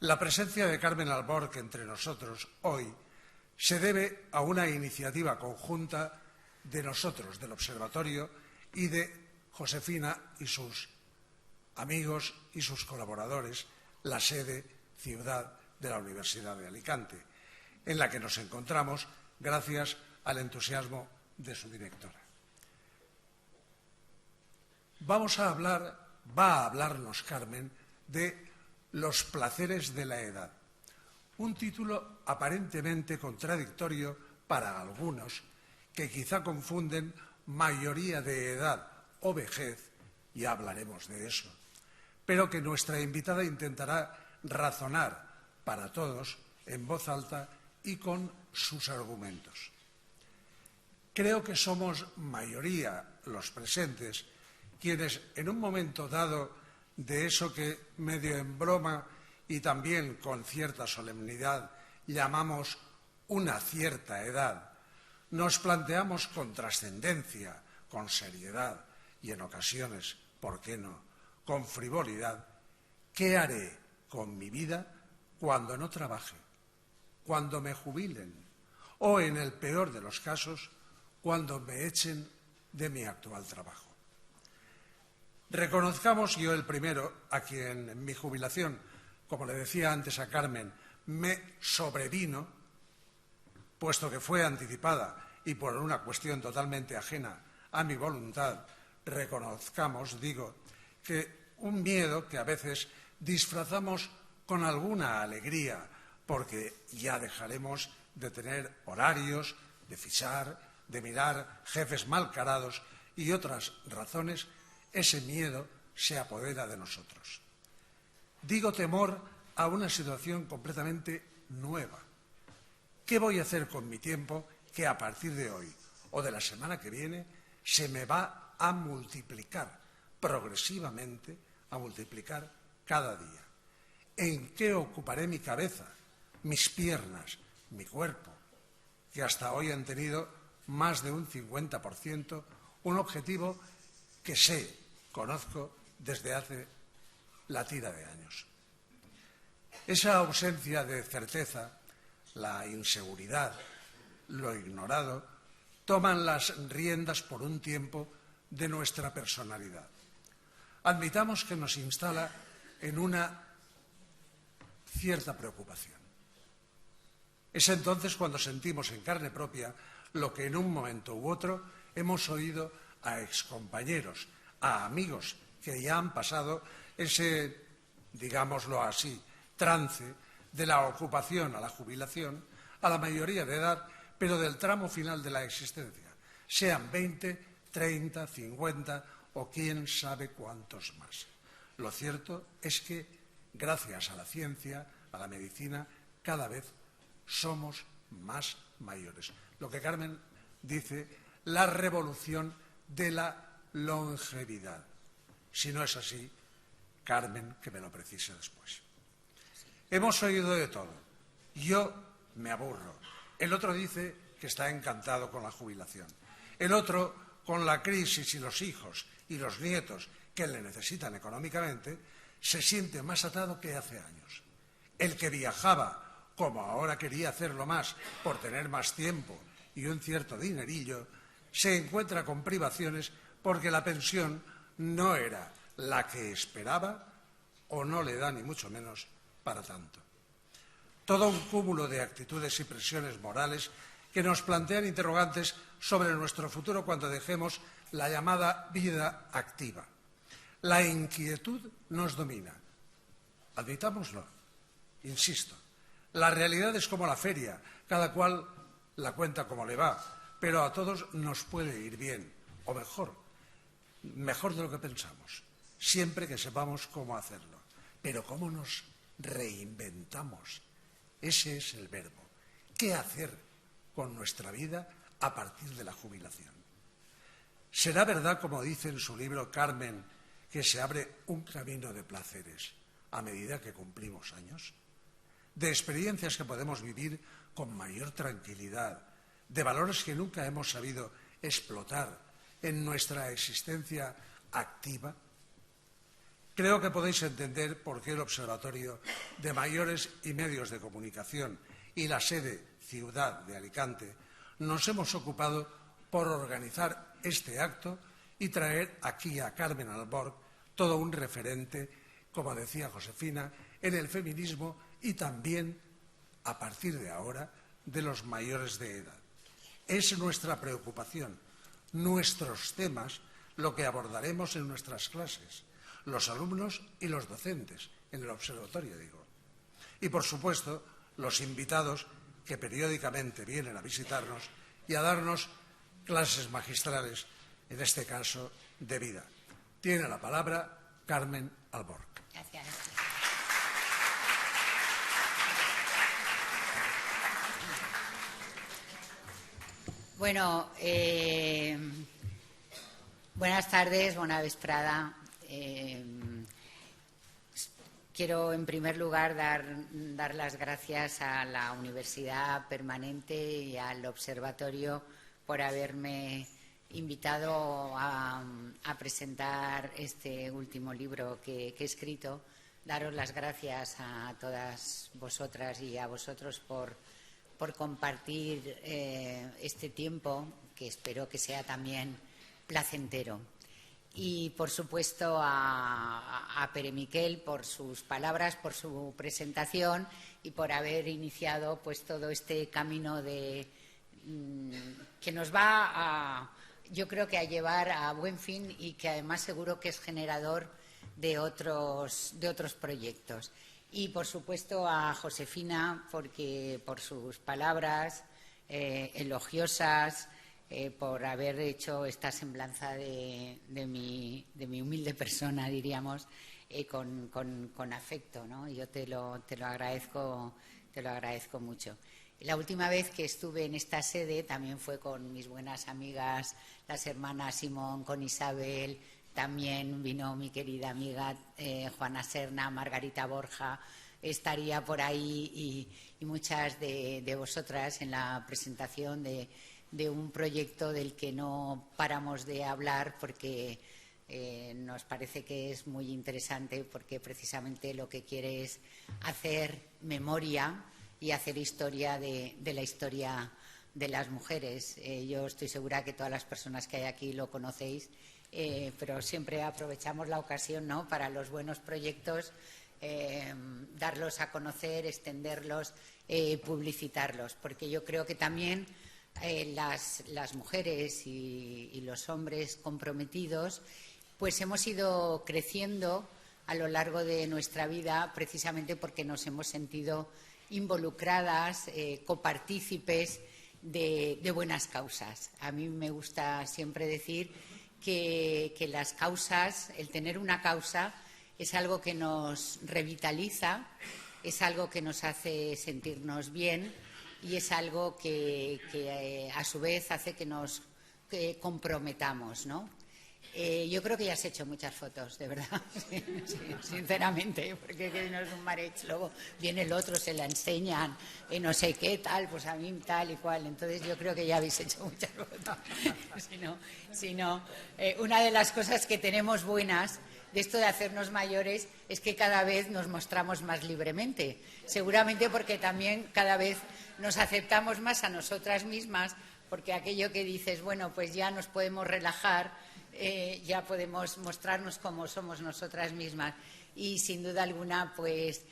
La presencia de Carmen Alborch entre nosotros hoy se debe a una iniciativa conjunta de nosotros, del Observatorio, y de Josefina y sus amigos y sus colaboradores, la sede ciudad de la Universidad de Alicante, en la que nos encontramos gracias al entusiasmo de su directora. Va a hablarnos Carmen de los placeres de la edad, un título aparentemente contradictorio para algunos que quizá confunden mayoría de edad o vejez, y hablaremos de eso, pero que nuestra invitada intentará razonar para todos en voz alta y con sus argumentos. Creo que somos mayoría los presentes quienes en un momento dado de eso que medio en broma y también con cierta solemnidad llamamos una cierta edad, nos planteamos con trascendencia, con seriedad y en ocasiones, ¿por qué no?, con frivolidad, ¿qué haré con mi vida cuando no trabaje, cuando me jubilen o, en el peor de los casos, cuando me echen de mi actual trabajo? Reconozcamos, yo el primero, a quien en mi jubilación, como le decía antes a Carmen, me sobrevino, puesto que fue anticipada y por una cuestión totalmente ajena a mi voluntad, reconozcamos, digo, que un miedo que a veces disfrazamos con alguna alegría, porque ya dejaremos de tener horarios, de fichar, de mirar jefes malcarados y otras razones, ese miedo se apodera de nosotros. Digo temor a una situación completamente nueva. ¿Qué voy a hacer con mi tiempo que a partir de hoy o de la semana que viene se me va a multiplicar progresivamente, a multiplicar cada día? ¿En qué ocuparé mi cabeza, mis piernas, mi cuerpo, que hasta hoy han tenido más de un 50%, un objetivo que conozco desde hace la tira de años? Esa ausencia de certeza, la inseguridad, lo ignorado, toman las riendas por un tiempo de nuestra personalidad. Admitamos que nos instala en una cierta preocupación. Es entonces cuando sentimos en carne propia lo que en un momento u otro hemos oído a excompañeros, a amigos que ya han pasado ese, digámoslo así, trance de la ocupación a la jubilación, a la mayoría de edad, pero del tramo final de la existencia, sean 20, 30, 50 o quién sabe cuántos más. Lo cierto es que, gracias a la ciencia, a la medicina, cada vez somos más mayores. Lo que Carmen dice, la revolución de la longevidad. Si no es así, Carmen, que me lo precise después. Hemos oído de todo. Yo me aburro. El otro dice que está encantado con la jubilación. El otro, con la crisis y los hijos y los nietos que le necesitan económicamente, se siente más atado que hace años. El que viajaba, como ahora quería hacerlo más por tener más tiempo y un cierto dinerillo, se encuentra con privaciones porque la pensión no era la que esperaba o no le da ni mucho menos para tanto. Todo un cúmulo de actitudes y presiones morales que nos plantean interrogantes sobre nuestro futuro cuando dejemos la llamada vida activa. La inquietud nos domina. Admitámoslo. Insisto, la realidad es como la feria, cada cual la cuenta como le va, pero a todos nos puede ir bien, o mejor de lo que pensamos, siempre que sepamos cómo hacerlo. Pero ¿cómo nos reinventamos? Ese es el verbo. ¿Qué hacer con nuestra vida a partir de la jubilación? ¿Será verdad, como dice en su libro Carmen, que se abre un camino de placeres a medida que cumplimos años? De experiencias que podemos vivir con mayor tranquilidad, de valores que nunca hemos sabido explotar en nuestra existencia activa. Creo que podéis entender por qué el Observatorio de Mayores y Medios de Comunicación y la sede Ciudad de Alicante nos hemos ocupado por organizar este acto y traer aquí a Carmen Alborg, todo un referente, como decía Josefina, en el feminismo y también, a partir de ahora, de los mayores de edad. Es nuestra preocupación, nuestros temas, lo que abordaremos en nuestras clases, los alumnos y los docentes, en el observatorio, digo. Y, por supuesto, los invitados que periódicamente vienen a visitarnos y a darnos clases magistrales, en este caso, de vida. Tiene la palabra Carmen Alborg. Gracias. Bueno, buenas tardes, buena vesprada. Quiero, en primer lugar, dar las gracias a la Universidad Permanente y al Observatorio por haberme invitado a presentar este último libro que he escrito. Daros las gracias a todas vosotras y a vosotros por compartir este tiempo, que espero que sea también placentero. Y, por supuesto, a Pere Miquel por sus palabras, por su presentación y por haber iniciado pues todo este camino que nos va yo creo que a llevar a buen fin y que además seguro que es generador de otros proyectos. Y, por supuesto, a Josefina por sus palabras elogiosas, por haber hecho esta semblanza de mi humilde persona, diríamos, con afecto, ¿no? Yo te lo agradezco mucho. La última vez que estuve en esta sede también fue con mis buenas amigas, las hermanas Simón, con Isabel, también vino mi querida amiga Juana Serna, Margarita Borja, estaría por ahí y muchas de vosotras en la presentación de un proyecto del que no paramos de hablar porque nos parece que es muy interesante, porque precisamente lo que quiere es hacer memoria y hacer historia de la historia de las mujeres. Yo estoy segura que todas las personas que hay aquí lo conocéis, pero siempre aprovechamos la ocasión, ¿no?, para los buenos proyectos, darlos a conocer, extenderlos, publicitarlos, porque yo creo que también las mujeres y los hombres comprometidos pues hemos ido creciendo a lo largo de nuestra vida precisamente porque nos hemos sentido involucradas, copartícipes de buenas causas. A mí me gusta siempre decir que las causas, el tener una causa, es algo que nos revitaliza, es algo que nos hace sentirnos bien y es algo que a su vez hace que nos comprometamos, ¿no? Yo creo que ya has hecho muchas fotos, de verdad, sí, sinceramente, porque no es un marech, luego viene el otro, se la enseñan, no sé qué, tal, pues a mí tal y cual. Entonces yo creo que ya habéis hecho muchas fotos. Una de las cosas que tenemos buenas de esto de hacernos mayores es que cada vez nos mostramos más libremente, seguramente porque también cada vez nos aceptamos más a nosotras mismas, porque aquello que dices, bueno, pues ya nos podemos relajar, ya podemos mostrarnos como somos nosotras mismas. Y sin duda alguna, pues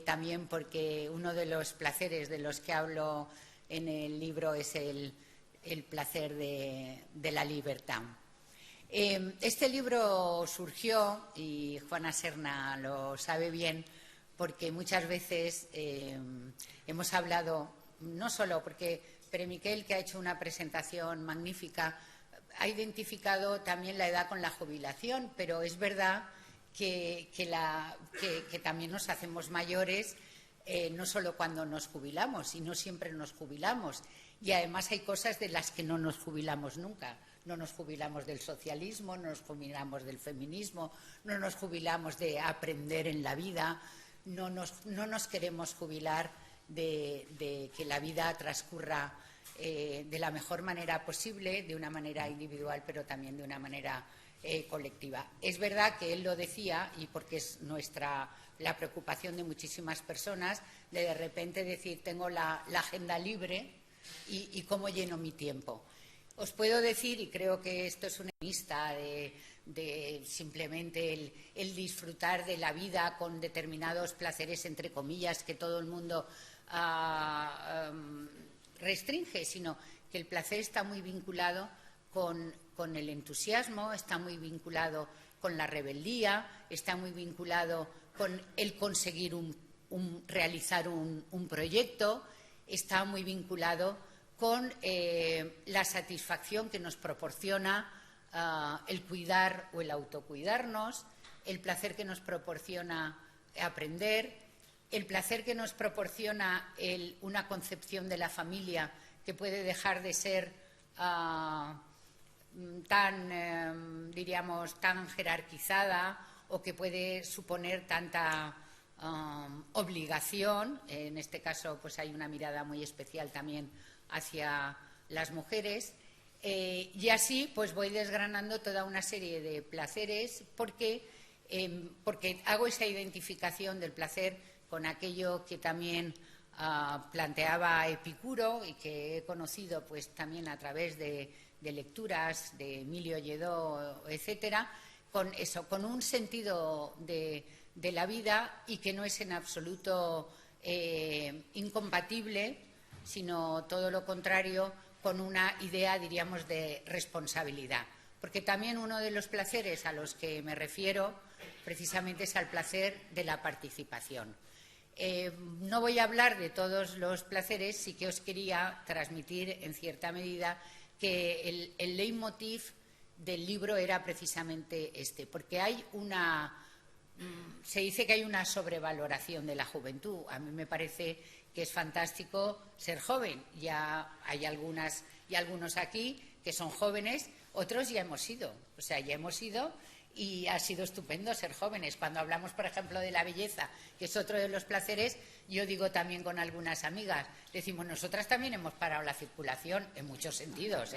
también porque uno de los placeres de los que hablo en el libro es el placer de la libertad. Este libro surgió, y Juana Serna lo sabe bien, porque muchas veces hemos hablado, no solo porque Pere Miquel, que ha hecho una presentación magnífica, ha identificado también la edad con la jubilación, pero es verdad que también nos hacemos mayores, no solo cuando nos jubilamos, sino siempre nos jubilamos. Y además hay cosas de las que no nos jubilamos nunca. No nos jubilamos del socialismo, no nos jubilamos del feminismo, no nos jubilamos de aprender en la vida, no nos queremos jubilar de que la vida transcurra de la mejor manera posible, de una manera individual, pero también de una manera colectiva. Es verdad que él lo decía, y porque es la preocupación de muchísimas personas, de repente decir, tengo la agenda libre y cómo lleno mi tiempo. Os puedo decir, y creo que esto es una lista de simplemente el disfrutar de la vida con determinados placeres, entre comillas, que todo el mundo restringe, sino que el placer está muy vinculado con el entusiasmo, está muy vinculado con la rebeldía, está muy vinculado con el conseguir realizar un proyecto, está muy vinculado con la satisfacción que nos proporciona el cuidar o el autocuidarnos, el placer que nos proporciona aprender, el placer que nos proporciona una concepción de la familia que puede dejar de ser diríamos, tan jerarquizada, o que puede suponer tanta obligación. En este caso, pues hay una mirada muy especial también hacia las mujeres. Y así pues voy desgranando toda una serie de placeres porque hago esa identificación del placer con aquello que también planteaba Epicuro y que he conocido pues también a través de lecturas de Emilio Lledó, etcétera, con un sentido de la vida, y que no es en absoluto incompatible, sino todo lo contrario, con una idea, diríamos, de responsabilidad. Porque también uno de los placeres a los que me refiero precisamente es al placer de la participación. No voy a hablar de todos los placeres, sí que os quería transmitir en cierta medida que el leitmotiv del libro era precisamente este, porque se dice que hay una sobrevaloración de la juventud. A mí me parece que es fantástico ser joven. Ya hay algunas y algunos aquí que son jóvenes, otros ya hemos ido, y ha sido estupendo ser jóvenes. Cuando hablamos, por ejemplo, de la belleza, que es otro de los placeres, yo digo también con algunas amigas, decimos, nosotras también hemos parado la circulación, en muchos sentidos,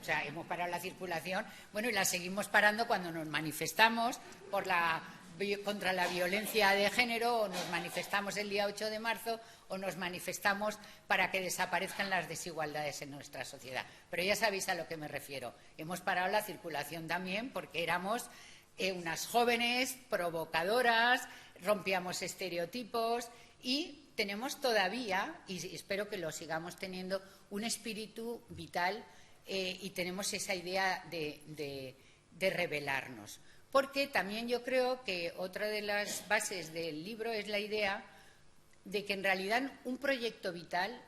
O sea, hemos parado la circulación, bueno, y la seguimos parando cuando nos manifestamos contra la violencia de género, o nos manifestamos el día 8 de marzo, o nos manifestamos para que desaparezcan las desigualdades en nuestra sociedad. Pero ya sabéis a lo que me refiero. Hemos parado la circulación también porque éramos unas jóvenes provocadoras, rompíamos estereotipos y tenemos todavía, y espero que lo sigamos teniendo, un espíritu vital y tenemos esa idea de rebelarnos. Porque también yo creo que otra de las bases del libro es la idea de que en realidad un proyecto vital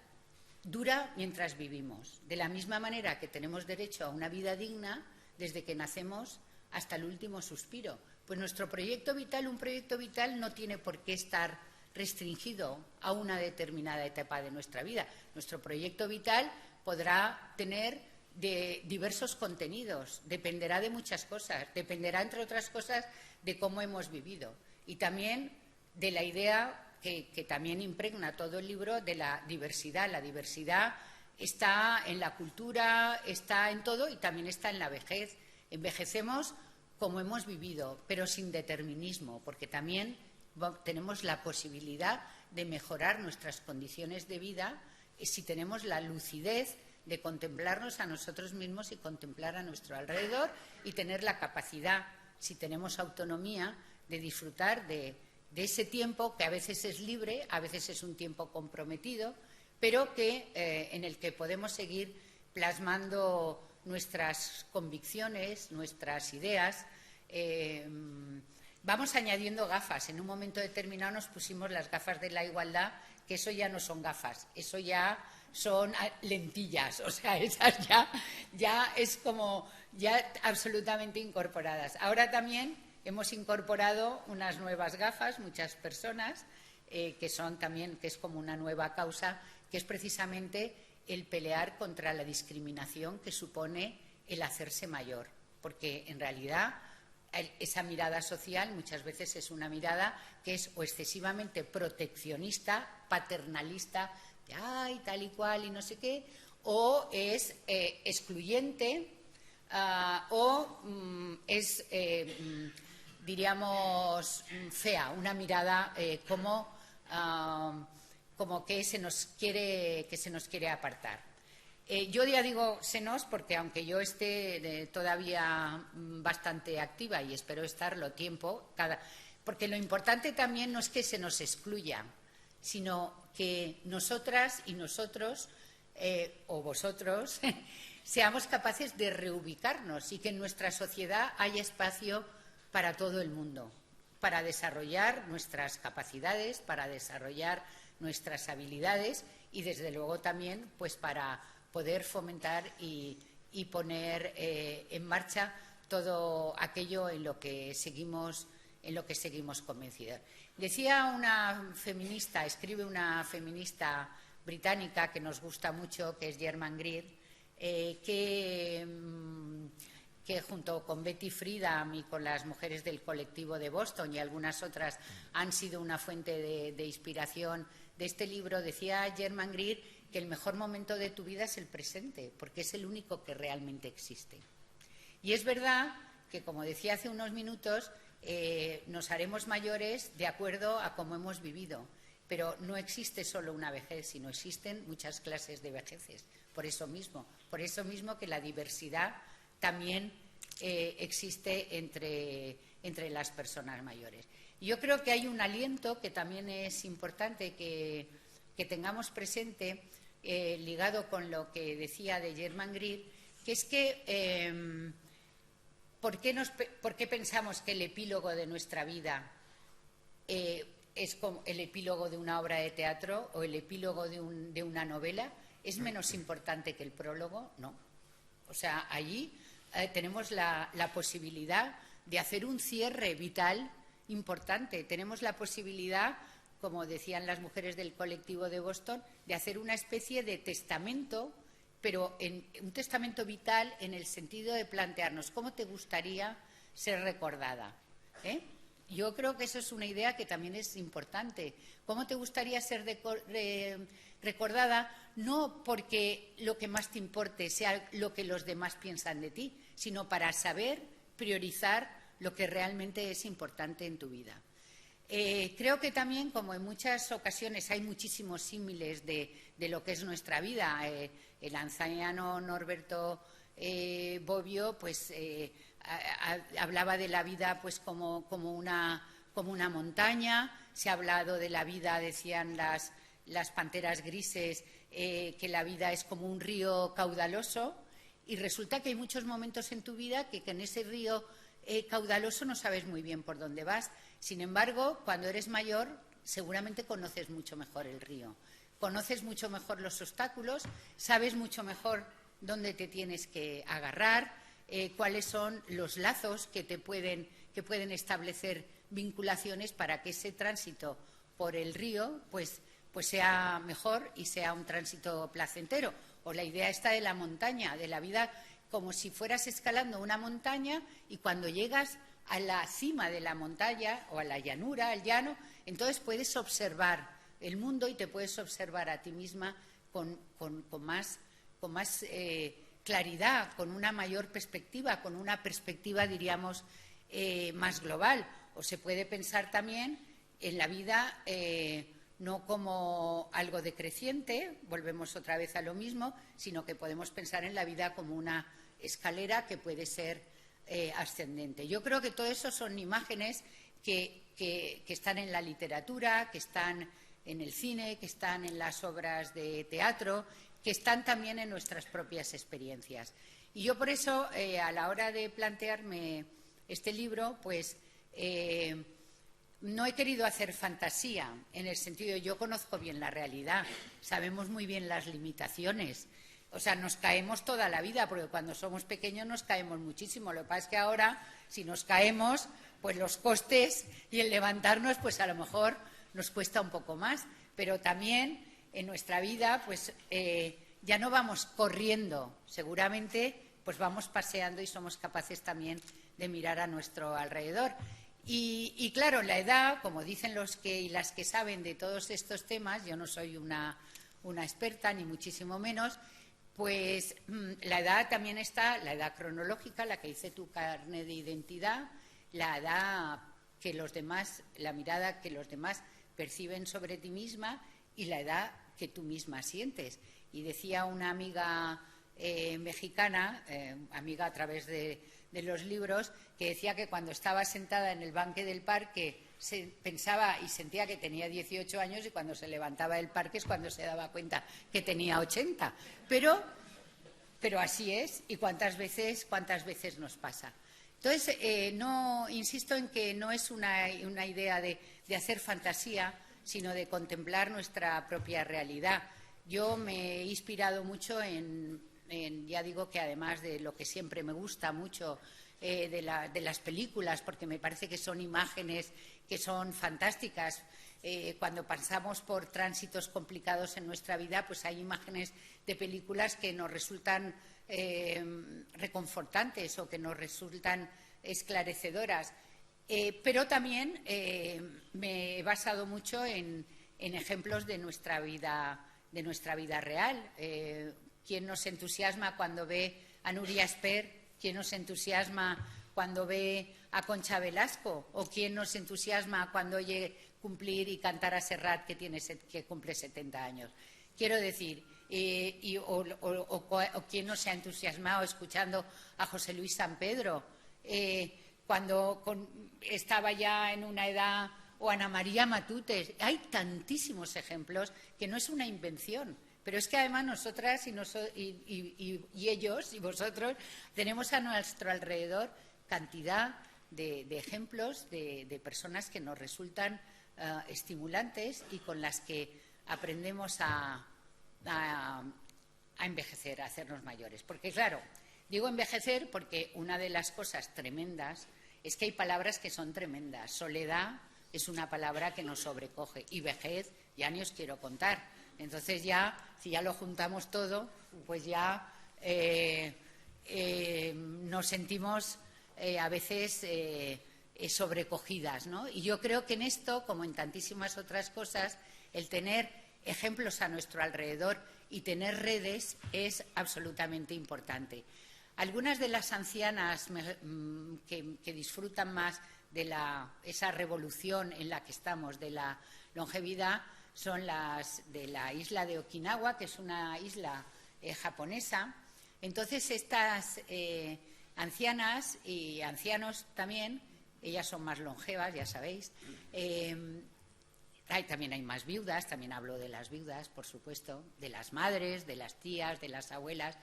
dura mientras vivimos. De la misma manera que tenemos derecho a una vida digna desde que nacemos hasta el último suspiro. Pues nuestro proyecto vital, un proyecto vital no tiene por qué estar restringido a una determinada etapa de nuestra vida. Nuestro proyecto vital podrá tener de diversos contenidos, dependerá de muchas cosas, dependerá, entre otras cosas, de cómo hemos vivido y también de la idea que también impregna todo el libro de la diversidad. La diversidad está en la cultura, está en todo y también está en la vejez. Envejecemos como hemos vivido, pero sin determinismo, porque también tenemos la posibilidad de mejorar nuestras condiciones de vida si tenemos la lucidez de contemplarnos a nosotros mismos y contemplar a nuestro alrededor, y tener la capacidad, si tenemos autonomía, de disfrutar de ese tiempo que a veces es libre, a veces es un tiempo comprometido, pero en el que podemos seguir plasmando nuestras convicciones, nuestras ideas. Vamos añadiendo gafas. En un momento determinado nos pusimos las gafas de la igualdad, que eso ya no son gafas, eso ya son lentillas, o sea, esas ya es como ya absolutamente incorporadas. Ahora también hemos incorporado unas nuevas gafas, muchas personas, que es como una nueva causa, que es precisamente el pelear contra la discriminación que supone el hacerse mayor, porque en realidad esa mirada social muchas veces es una mirada que es o excesivamente proteccionista, paternalista, de ay, tal y cual y no sé qué, o es excluyente, o es, diríamos, fea, una mirada como que se nos quiere apartar. Yo ya digo se nos porque aunque yo esté todavía bastante activa y espero estarlo tiempo, porque lo importante también no es que se nos excluya, sino que nosotras y nosotros, o vosotros, seamos capaces de reubicarnos y que en nuestra sociedad haya espacio para todo el mundo, para desarrollar nuestras capacidades, para desarrollar nuestras habilidades y, desde luego, también pues para poder fomentar y poner en marcha todo aquello en lo que seguimos convencidas. Decía una feminista, escribe una feminista británica que nos gusta mucho, que es Germaine Greer, que junto con Betty Friedan y con las mujeres del colectivo de Boston y algunas otras han sido una fuente de inspiración de este libro. Decía Germaine Greer que el mejor momento de tu vida es el presente, porque es el único que realmente existe. Y es verdad que, como decía hace unos minutos, nos haremos mayores de acuerdo a cómo hemos vivido, pero no existe solo una vejez, sino existen muchas clases de vejeces. Por eso mismo que la diversidad también existe entre las personas mayores. Y yo creo que hay un aliento que también es importante que tengamos presente, ligado con lo que decía de Germaine Greer, que es que ¿por qué pensamos que el epílogo de nuestra vida es como el epílogo de una obra de teatro o el epílogo de una novela? ¿Es menos importante que el prólogo? No. O sea, allí tenemos la posibilidad de hacer un cierre vital importante. Tenemos la posibilidad, como decían las mujeres del colectivo de Boston, de hacer una especie de testamento, pero un testamento vital en el sentido de plantearnos cómo te gustaría ser recordada. Yo creo que eso es una idea que también es importante. ¿Cómo te gustaría ser recordada? No porque lo que más te importe sea lo que los demás piensan de ti, sino para saber priorizar lo que realmente es importante en tu vida. Creo que también, como en muchas ocasiones hay muchísimos símiles de lo que es nuestra vida, el anciano Norberto Bobbio pues hablaba de la vida pues como una montaña. Se ha hablado de la vida, decían las panteras grises, que la vida es como un río caudaloso, y resulta que hay muchos momentos en tu vida que en ese río caudaloso no sabes muy bien por dónde vas. Sin embargo, cuando eres mayor, seguramente conoces mucho mejor el río, conoces mucho mejor los obstáculos, sabes mucho mejor dónde te tienes que agarrar, cuáles son los lazos que pueden establecer vinculaciones para que ese tránsito por el río pues sea mejor y sea un tránsito placentero. O la idea esta de la montaña, de la vida, como si fueras escalando una montaña y cuando llegas a la cima de la montaña o a la llanura, al llano, entonces puedes observar el mundo y te puedes observar a ti misma con más claridad, con una mayor perspectiva, con una perspectiva, diríamos, más global. O se puede pensar también en la vida no como algo decreciente, volvemos otra vez a lo mismo, sino que podemos pensar en la vida como una escalera que puede ser ascendente. Yo creo que todo eso son imágenes que están en la literatura, que están en el cine, que están en las obras de teatro, que están también en nuestras propias experiencias. Y yo por eso, a la hora de plantearme este libro, pues no he querido hacer fantasía, en el sentido de yo conozco bien la realidad, sabemos muy bien las limitaciones. O sea, nos caemos toda la vida, porque cuando somos pequeños nos caemos muchísimo. Lo que pasa es que ahora, si nos caemos, pues los costes y el levantarnos, pues a lo mejor nos cuesta un poco más. Pero también en nuestra vida, pues ya no vamos corriendo. Seguramente, pues vamos paseando y somos capaces también de mirar a nuestro alrededor. Y claro, la edad, como dicen los que y las que saben de todos estos temas, yo no soy una experta, ni muchísimo menos, Pues la edad también está, la edad cronológica, la que dice tu carnet de identidad, la edad que los demás, la mirada que los demás perciben sobre ti misma y la edad que tú misma sientes. Y decía una amiga mexicana, amiga a través de los libros, que decía que cuando estaba sentada en el banque del parque pensaba y sentía que tenía 18 años y cuando se levantaba del parque es cuando se daba cuenta que tenía 80. Pero así es, y cuántas veces nos pasa. Entonces, no insisto en que no es una idea de hacer fantasía, sino de contemplar nuestra propia realidad. Yo me he inspirado mucho ya digo que además de lo que siempre me gusta mucho de las películas, porque me parece que son imágenes que son fantásticas. Cuando pasamos por tránsitos complicados en nuestra vida, pues hay imágenes de películas que nos resultan reconfortantes o que nos resultan esclarecedoras. Pero también me he basado mucho en ejemplos de nuestra vida real. ¿Quién nos entusiasma cuando ve a Nuria Esper? ¿Quién nos entusiasma cuando ve a Concha Velasco? ¿O quién nos entusiasma cuando oye cumplir y cantar a Serrat, que cumple 70 años? Quiero decir, o quién no se ha entusiasmado escuchando a José Luis San Pedro cuando estaba ya en una edad, o Ana María Matute. Hay tantísimos ejemplos que no es una invención. Pero es que además nosotras y ellos y vosotros tenemos a nuestro alrededor cantidad de ejemplos de personas que nos resultan estimulantes y con las que aprendemos a envejecer, a hacernos mayores. Porque claro, digo envejecer porque una de las cosas tremendas es que hay palabras que son tremendas. Soledad es una palabra que nos sobrecoge y vejez ya ni os quiero contar. Entonces ya, si ya lo juntamos todo, pues ya nos sentimos a veces sobrecogidas, ¿no? Y yo creo que en esto, como en tantísimas otras cosas, el tener ejemplos a nuestro alrededor y tener redes es absolutamente importante. Algunas de las ancianas que disfrutan más de esa revolución en la que estamos, de la longevidad, son las de la isla de Okinawa, que es una isla japonesa. Entonces, estas ancianas y ancianos también, ellas son más longevas, ya sabéis. También hay más viudas, también hablo de las viudas, por supuesto, de las madres, de las tías, de las abuelas.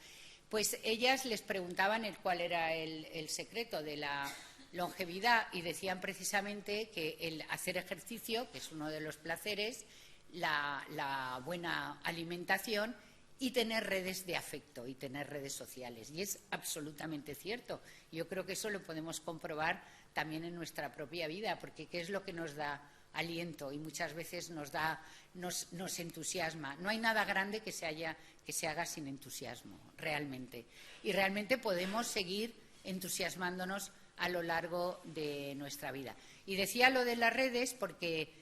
Pues ellas les preguntaban cuál era el secreto de la longevidad y decían precisamente que el hacer ejercicio, que es uno de los placeres, la buena alimentación y tener redes de afecto y tener redes sociales. Y es absolutamente cierto. Yo creo que eso lo podemos comprobar también en nuestra propia vida, porque ¿qué es lo que nos da aliento? Y muchas veces nos entusiasma. No hay nada grande que se haga sin entusiasmo, realmente. Y realmente podemos seguir entusiasmándonos a lo largo de nuestra vida. Y decía lo de las redes porque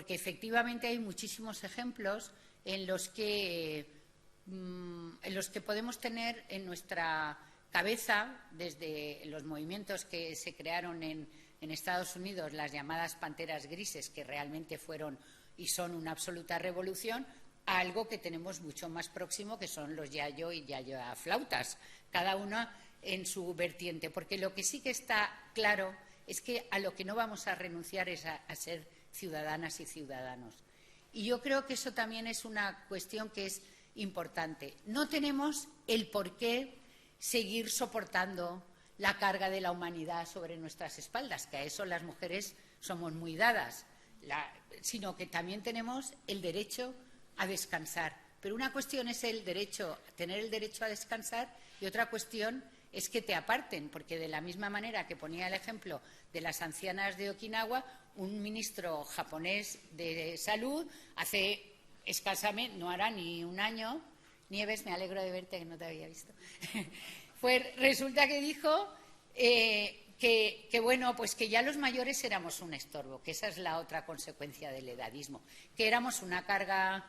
efectivamente hay muchísimos ejemplos en los que podemos tener en nuestra cabeza, desde los movimientos que se crearon en Estados Unidos, las llamadas panteras grises, que realmente fueron y son una absoluta revolución, a algo que tenemos mucho más próximo, que son los yayo y yayo flautas, cada una en su vertiente. Porque lo que sí que está claro es que a lo que no vamos a renunciar es a ser ciudadanas y ciudadanos. Y yo creo que eso también es una cuestión que es importante. No tenemos el por qué seguir soportando la carga de la humanidad sobre nuestras espaldas, que a eso las mujeres somos muy dadas, sino que también tenemos el derecho a descansar. Pero una cuestión es tener el derecho a descansar, y otra cuestión es que te aparten, porque de la misma manera que ponía el ejemplo de las ancianas de Okinawa, un ministro japonés de salud hace escasamente, no hará ni un año, Nieves, me alegro de verte, que no te había visto, pues resulta que dijo que bueno, pues que ya los mayores éramos un estorbo, que esa es la otra consecuencia del edadismo, que éramos una carga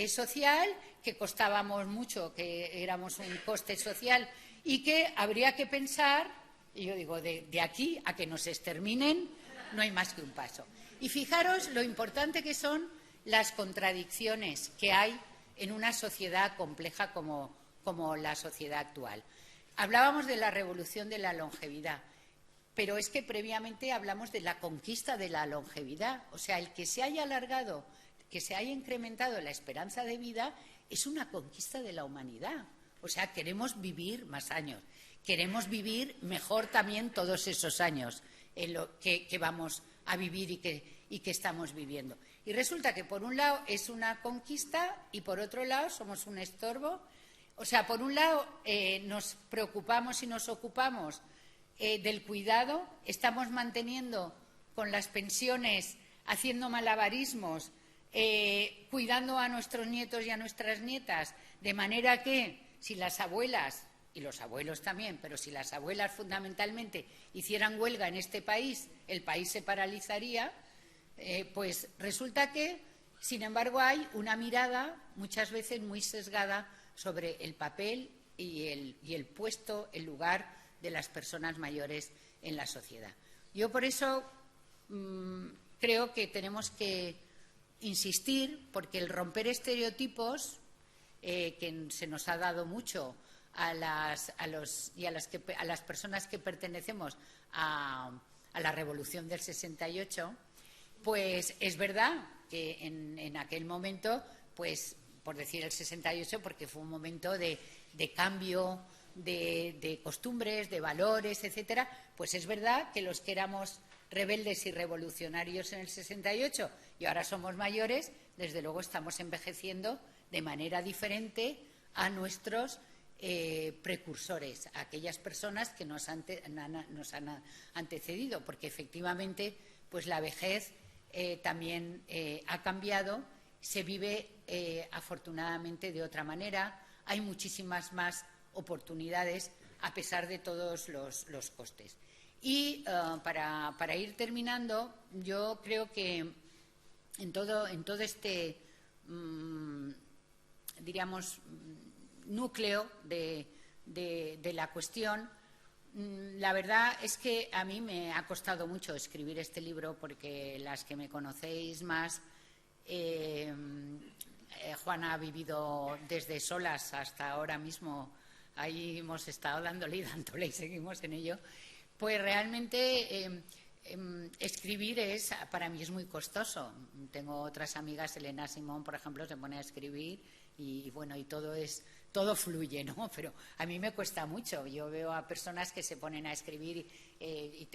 social, que costábamos mucho, que éramos un coste social y que habría que pensar, y yo digo, de aquí a que nos exterminen no hay más que un paso. Y fijaros lo importante que son las contradicciones que hay en una sociedad compleja como la sociedad actual. Hablábamos de la revolución de la longevidad, pero es que previamente hablamos de la conquista de la longevidad. O sea, el que se haya alargado, que se haya incrementado la esperanza de vida, es una conquista de la humanidad. O sea, queremos vivir más años, queremos vivir mejor también todos esos años en lo que vamos a vivir y que estamos viviendo. Y resulta que por un lado es una conquista y por otro lado somos un estorbo. O sea, por un lado nos preocupamos y nos ocupamos del cuidado, estamos manteniendo con las pensiones, haciendo malabarismos, cuidando a nuestros nietos y a nuestras nietas, de manera que si las abuelas, y los abuelos también, pero si las abuelas fundamentalmente hicieran huelga en este país, el país se paralizaría, pues resulta que, sin embargo, hay una mirada muchas veces muy sesgada sobre el papel y el puesto, el lugar de las personas mayores en la sociedad. Yo por eso creo que tenemos que insistir, porque el romper estereotipos, que se nos ha dado mucho a las personas que pertenecemos a la Revolución del 68, pues es verdad que en aquel momento, pues por decir el 68, porque fue un momento de cambio de costumbres, de valores, etcétera, pues es verdad que los que éramos rebeldes y revolucionarios en el 68 y ahora somos mayores, desde luego estamos envejeciendo de manera diferente a nuestros precursores, a aquellas personas que nos han antecedido, porque efectivamente pues la vejez también ha cambiado, se vive afortunadamente de otra manera, hay muchísimas más oportunidades a pesar de todos los costes. Y para ir terminando, yo creo que en todo este diríamos núcleo de la cuestión, la verdad es que a mí me ha costado mucho escribir este libro, porque las que me conocéis más, Juana ha vivido desde solas hasta ahora mismo, ahí hemos estado dándole y dándole y seguimos en ello, pues realmente escribir para mí es muy costoso. Tengo otras amigas, Elena Simón, por ejemplo, se pone a escribir y bueno, y todo fluye, ¿no? Pero a mí me cuesta mucho. Yo veo a personas que se ponen a escribir y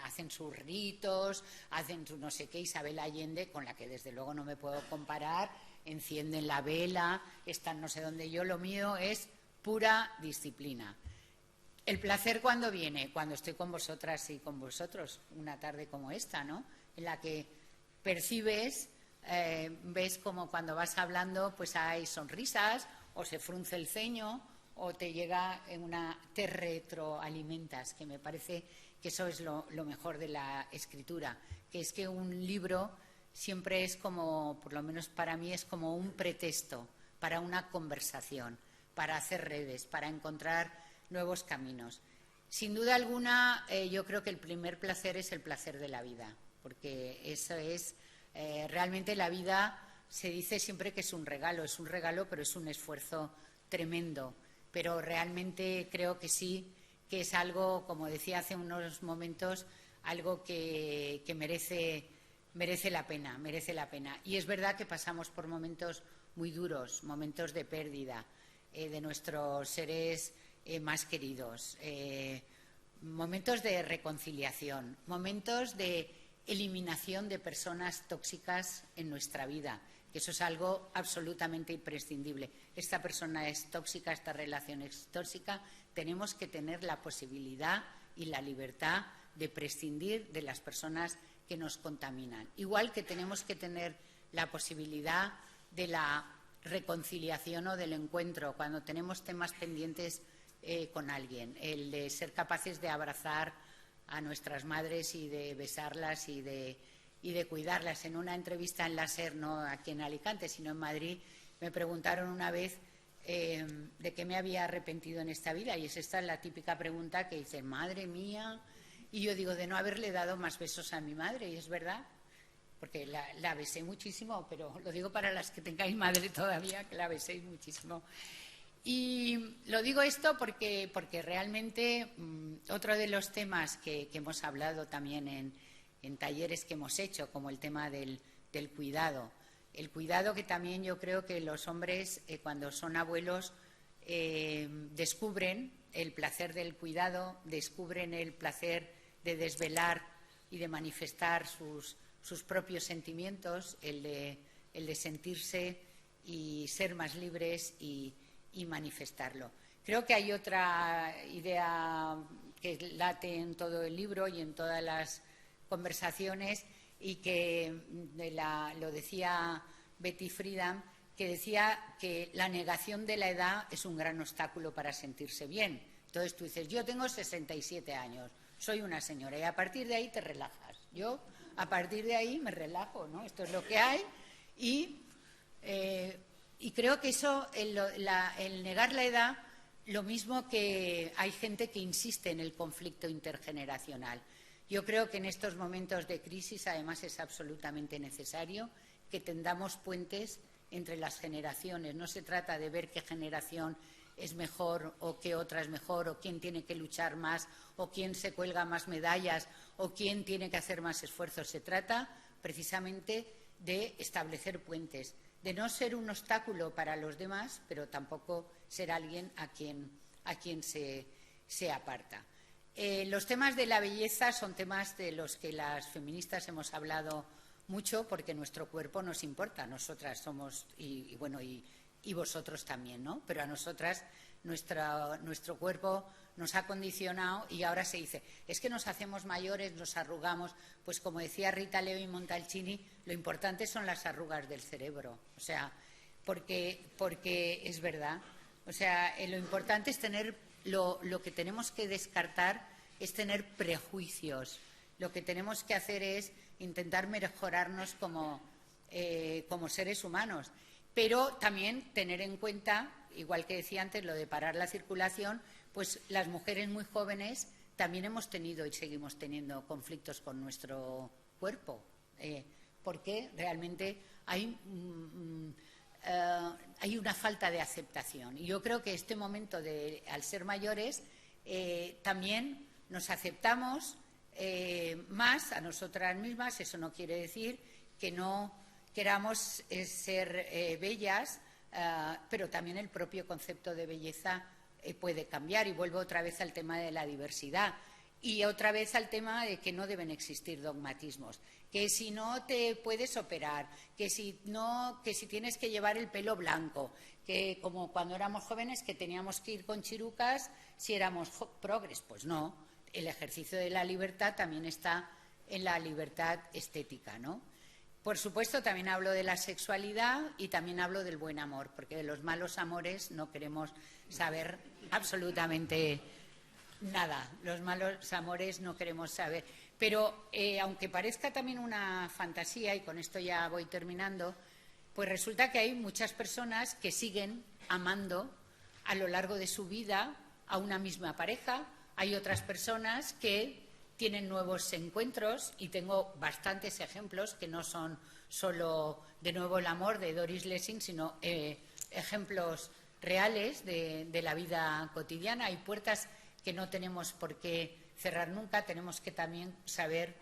hacen sus ritos, hacen su no sé qué. Isabel Allende, con la que desde luego no me puedo comparar, encienden la vela, están no sé dónde. Yo lo mío es pura disciplina. El placer, ¿cuándo viene? Cuando estoy con vosotras y con vosotros, una tarde como esta, ¿no? En la que percibes, ves como cuando vas hablando, pues hay sonrisas, o se frunce el ceño, o te llega te retroalimentas, que me parece que eso es lo mejor de la escritura, que es que un libro siempre es como, por lo menos para mí, es como un pretexto para una conversación, para hacer redes, para encontrar nuevos caminos. Sin duda alguna, yo creo que el primer placer es el placer de la vida, porque eso es realmente la vida. Se dice siempre que es un regalo, pero es un esfuerzo tremendo. Pero realmente creo que sí, que es algo, como decía hace unos momentos, algo que merece la pena. Y es verdad que pasamos por momentos muy duros, momentos de pérdida de nuestros seres más queridos, momentos de reconciliación, momentos de eliminación de personas tóxicas en nuestra vida, que eso es algo absolutamente imprescindible. Esta persona es tóxica, esta relación es tóxica, tenemos que tener la posibilidad y la libertad de prescindir de las personas que nos contaminan. Igual que tenemos que tener la posibilidad de la reconciliación o del encuentro cuando tenemos temas pendientes con alguien, el de ser capaces de abrazar a nuestras madres y de besarlas y de cuidarlas. En una entrevista en la SER, no aquí en Alicante, sino en Madrid, Me preguntaron una vez de qué me había arrepentido en esta vida, y esta es la típica pregunta que dicen, madre mía, y yo digo, de no haberle dado más besos a mi madre, y es verdad, porque la besé muchísimo, pero lo digo para las que tengáis madre todavía, que la beséis muchísimo. Y lo digo esto porque realmente otro de los temas que hemos hablado también en talleres que hemos hecho, como el tema del cuidado. El cuidado que también yo creo que los hombres, cuando son abuelos, descubren el placer del cuidado, descubren el placer de desvelar y de manifestar sus propios sentimientos, el de sentirse y ser más libres y manifestarlo. Creo que hay otra idea que late en todo el libro y en todas las conversaciones, y que lo decía Betty Friedan, que decía que la negación de la edad es un gran obstáculo para sentirse bien. Entonces tú dices, yo tengo 67 años, soy una señora, y a partir de ahí te relajas. Yo a partir de ahí me relajo, ¿no? Esto es lo que hay, y creo que eso, el negar la edad, lo mismo que hay gente que insiste en el conflicto intergeneracional. Yo creo que en estos momentos de crisis, además, es absolutamente necesario que tendamos puentes entre las generaciones. No se trata de ver qué generación es mejor o qué otra es mejor, o quién tiene que luchar más, o quién se cuelga más medallas, o quién tiene que hacer más esfuerzos. Se trata precisamente de establecer puentes, de no ser un obstáculo para los demás, pero tampoco ser alguien a quien se aparta. Los temas de la belleza son temas de los que las feministas hemos hablado mucho, porque nuestro cuerpo nos importa. Nosotras somos, y vosotros también, ¿no? Pero a nosotras nuestro cuerpo nos ha condicionado, y ahora se dice, es que nos hacemos mayores, nos arrugamos. Pues como decía Rita Levi Montalcini, lo importante son las arrugas del cerebro. O sea, porque es verdad. O sea, lo importante es tener, lo que tenemos que descartar es tener prejuicios. Lo que tenemos que hacer es intentar mejorarnos como seres humanos. Pero también tener en cuenta, igual que decía antes, lo de parar la circulación, pues las mujeres muy jóvenes también hemos tenido y seguimos teniendo conflictos con nuestro cuerpo, porque realmente hay una falta de aceptación. Y yo creo que este momento, al ser mayores, también nos aceptamos más a nosotras mismas. Eso no quiere decir que no queramos ser bellas, pero también el propio concepto de belleza puede cambiar. Y vuelvo otra vez al tema de la diversidad y otra vez al tema de que no deben existir dogmatismos, que si no te puedes operar, que si tienes que llevar el pelo blanco, que como cuando éramos jóvenes que teníamos que ir con chirucas si éramos progres. Pues no, el ejercicio de la libertad también está en la libertad estética, ¿no? Por supuesto, también hablo de la sexualidad y también hablo del buen amor, porque de los malos amores no queremos saber absolutamente nada. Los malos amores no queremos saber. Pero aunque parezca también una fantasía, y con esto ya voy terminando, pues resulta que hay muchas personas que siguen amando a lo largo de su vida a una misma pareja. Hay otras personas que tienen nuevos encuentros, y tengo bastantes ejemplos que no son solo de nuevo el amor de Doris Lessing, sino ejemplos reales de la vida cotidiana. Hay puertas que no tenemos por qué cerrar nunca. Tenemos que también saber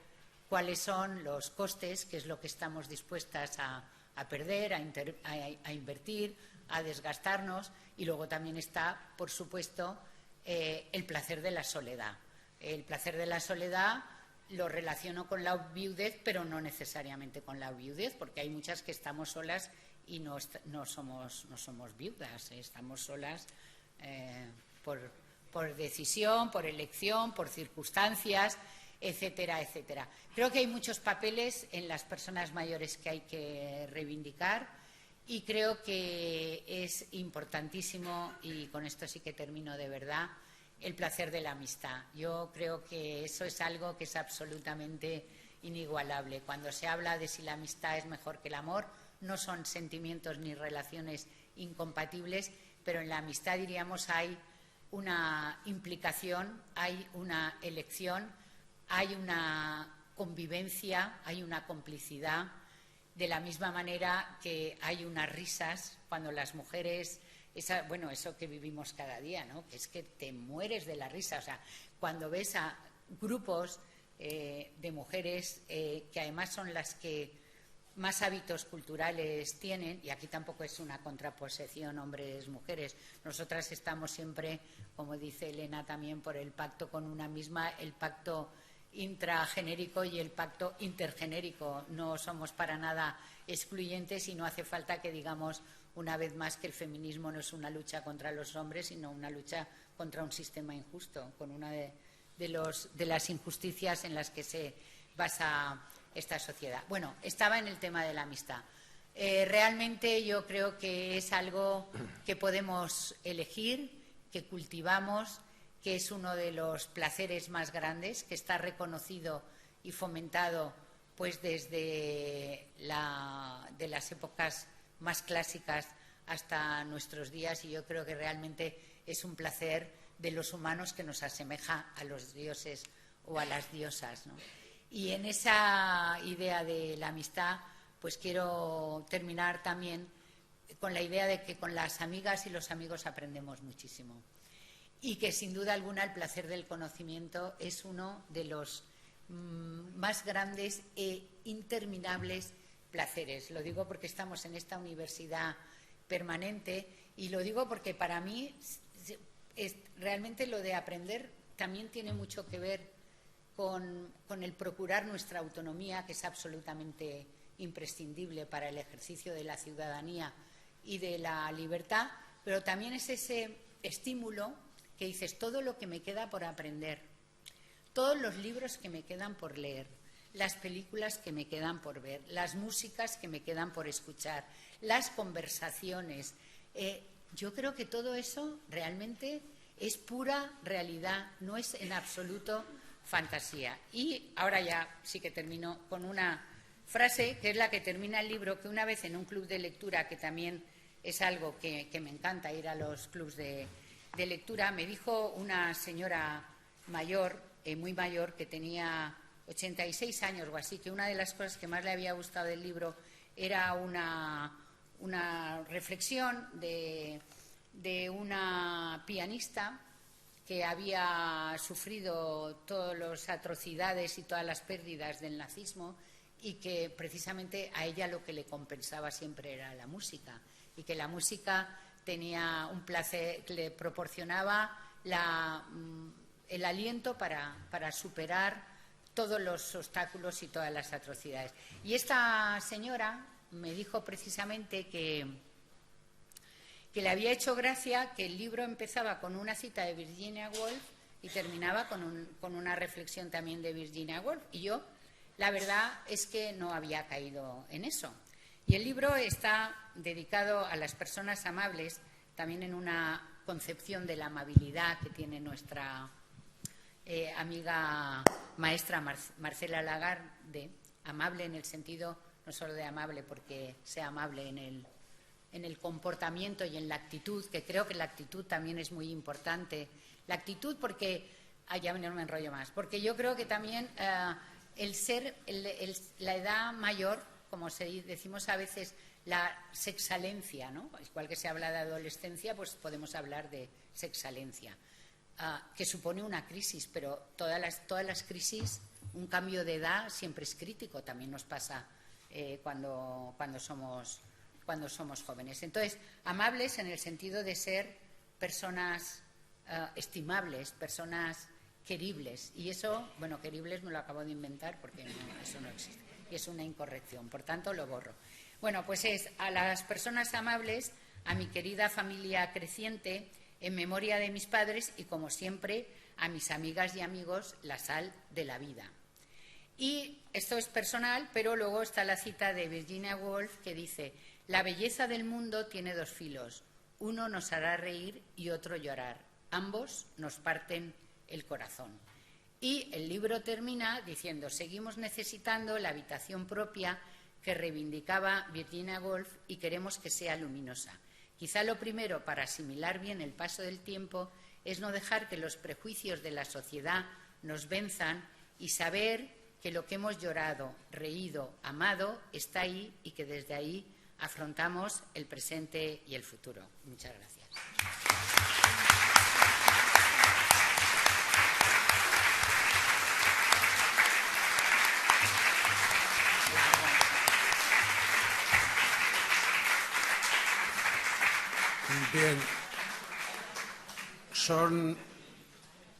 cuáles son los costes, qué es lo que estamos dispuestas a perder, a invertir, a desgastarnos. Y luego también está, por supuesto, el placer de la soledad. El placer de la soledad lo relaciono con la viudez, pero no necesariamente con la viudez, porque hay muchas que estamos solas y no somos viudas, estamos solas por decisión, por elección, por circunstancias, etcétera, etcétera. Creo que hay muchos papeles en las personas mayores que hay que reivindicar, y creo que es importantísimo, y con esto sí que termino de verdad, el placer de la amistad. Yo creo que eso es algo que es absolutamente inigualable. Cuando se habla de si la amistad es mejor que el amor, no son sentimientos ni relaciones incompatibles, pero en la amistad, diríamos, hay una implicación, hay una elección, hay una convivencia, hay una complicidad, de la misma manera que hay unas risas cuando las mujeres, eso que vivimos cada día, ¿no? Que es que te mueres de la risa. O sea, cuando ves a grupos de mujeres que además son las que más hábitos culturales tienen, y aquí tampoco es una contraposición hombres-mujeres, nosotras estamos siempre, como dice Elena también, por el pacto con una misma, el pacto intragenérico y el pacto intergenérico. No somos para nada excluyentes y no hace falta que digamos una vez más que el feminismo no es una lucha contra los hombres, sino una lucha contra un sistema injusto, con una de las injusticias en las que se basa esta sociedad. Bueno, estaba en el tema de la amistad. Realmente yo creo que es algo que podemos elegir, que cultivamos, que es uno de los placeres más grandes, que está reconocido y fomentado pues desde de las épocas más clásicas hasta nuestros días, y yo creo que realmente es un placer de los humanos que nos asemeja a los dioses o a las diosas, ¿no? Y en esa idea de la amistad, pues quiero terminar también con la idea de que con las amigas y los amigos aprendemos muchísimo. Y que sin duda alguna el placer del conocimiento es uno de los más grandes e interminables placeres. Lo digo porque estamos en esta universidad permanente y lo digo porque para mí realmente lo de aprender también tiene mucho que ver con el procurar nuestra autonomía, que es absolutamente imprescindible para el ejercicio de la ciudadanía y de la libertad, pero también es ese estímulo que dices, todo lo que me queda por aprender, todos los libros que me quedan por leer, las películas que me quedan por ver, las músicas que me quedan por escuchar, las conversaciones. Yo creo que todo eso realmente es pura realidad, no es en absoluto fantasía. Y ahora ya sí que termino con una frase que es la que termina el libro, que una vez en un club de lectura, que también es algo que me encanta ir a los clubs de lectura, me dijo una señora mayor, muy mayor, que tenía 86 años o así, que una de las cosas que más le había gustado del libro era una reflexión de una pianista que había sufrido todas las atrocidades y todas las pérdidas del nazismo y que precisamente a ella lo que le compensaba siempre era la música, y que la música tenía un placer, le proporcionaba el aliento para superar todos los obstáculos y todas las atrocidades. Y esta señora me dijo precisamente que le había hecho gracia que el libro empezaba con una cita de Virginia Woolf y terminaba con una reflexión también de Virginia Woolf. Y yo, la verdad es que no había caído en eso. Y el libro está dedicado a las personas amables, también en una concepción de la amabilidad que tiene nuestra amiga maestra Marcela Lagarde, amable en el sentido no solo de amable porque sea amable en el comportamiento y en la actitud, que creo que la actitud también es muy importante. La actitud porque, ya no me enrollo más, porque yo creo que también la edad mayor, como decimos a veces, la sexalencia, ¿no? Igual que se habla de adolescencia, pues podemos hablar de sexalencia, que supone una crisis, pero todas las crisis, un cambio de edad siempre es crítico, también nos pasa cuando somos jóvenes. Entonces, amables en el sentido de ser personas estimables, personas queribles. Y eso, bueno, queribles me lo acabo de inventar porque eso no existe. Y es una incorrección, por tanto lo borro. Bueno, pues es a las personas amables, a mi querida familia creciente, en memoria de mis padres y, como siempre, a mis amigas y amigos, la sal de la vida. Y esto es personal, pero luego está la cita de Virginia Woolf que dice: la belleza del mundo tiene dos filos, uno nos hará reír y otro llorar, ambos nos parten el corazón. Y el libro termina diciendo: seguimos necesitando la habitación propia que reivindicaba Virginia Woolf y queremos que sea luminosa, Quizá lo primero para asimilar bien el paso del tiempo es no dejar que los prejuicios de la sociedad nos venzan y saber que lo que hemos llorado, reído, amado está ahí y que desde ahí afrontamos el presente y el futuro. Muchas gracias. Bien,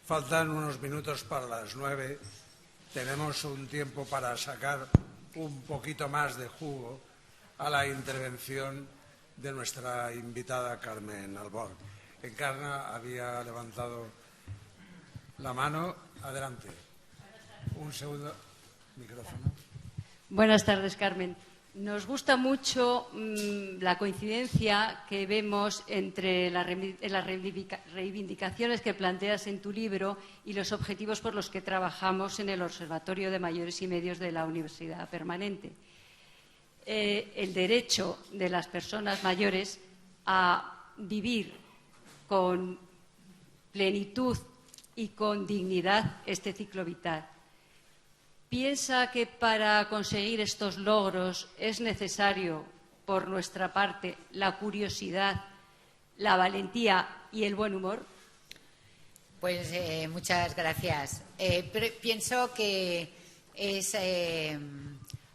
faltan unos minutos para las 9. Tenemos un tiempo para sacar un poquito más de jugo a la intervención de nuestra invitada Carmen Albor. Encarna había levantado la mano. Adelante. Un segundo. Micrófono. Buenas tardes, Carmen. Nos gusta mucho la coincidencia que vemos entre las reivindicaciones que planteas en tu libro y los objetivos por los que trabajamos en el Observatorio de Mayores y Medios de la Universidad Permanente. El derecho de las personas mayores a vivir con plenitud y con dignidad este ciclo vital. ¿Piensa que para conseguir estos logros es necesario, por nuestra parte, la curiosidad, la valentía y el buen humor? Pues muchas gracias. Pienso que es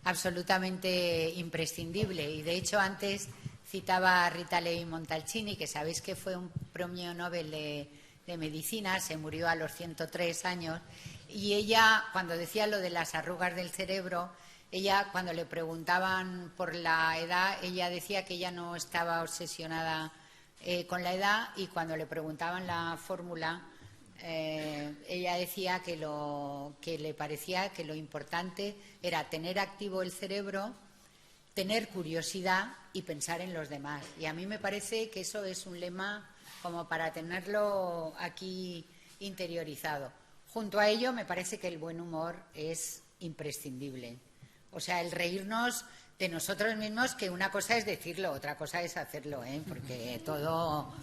absolutamente imprescindible y, de hecho, antes citaba a Rita Levi Montalcini, que sabéis que fue un premio Nobel de Medicina, se murió a los 103 años. Y ella, cuando decía lo de las arrugas del cerebro, ella, cuando le preguntaban por la edad, ella decía que ella no estaba obsesionada con la edad, y cuando le preguntaban la fórmula, ella decía que le parecía que lo importante era tener activo el cerebro, tener curiosidad y pensar en los demás. Y a mí me parece que eso es un lema como para tenerlo aquí interiorizado. Junto a ello, me parece que el buen humor es imprescindible. O sea, el reírnos de nosotros mismos, que una cosa es decirlo, otra cosa es hacerlo, porque todo...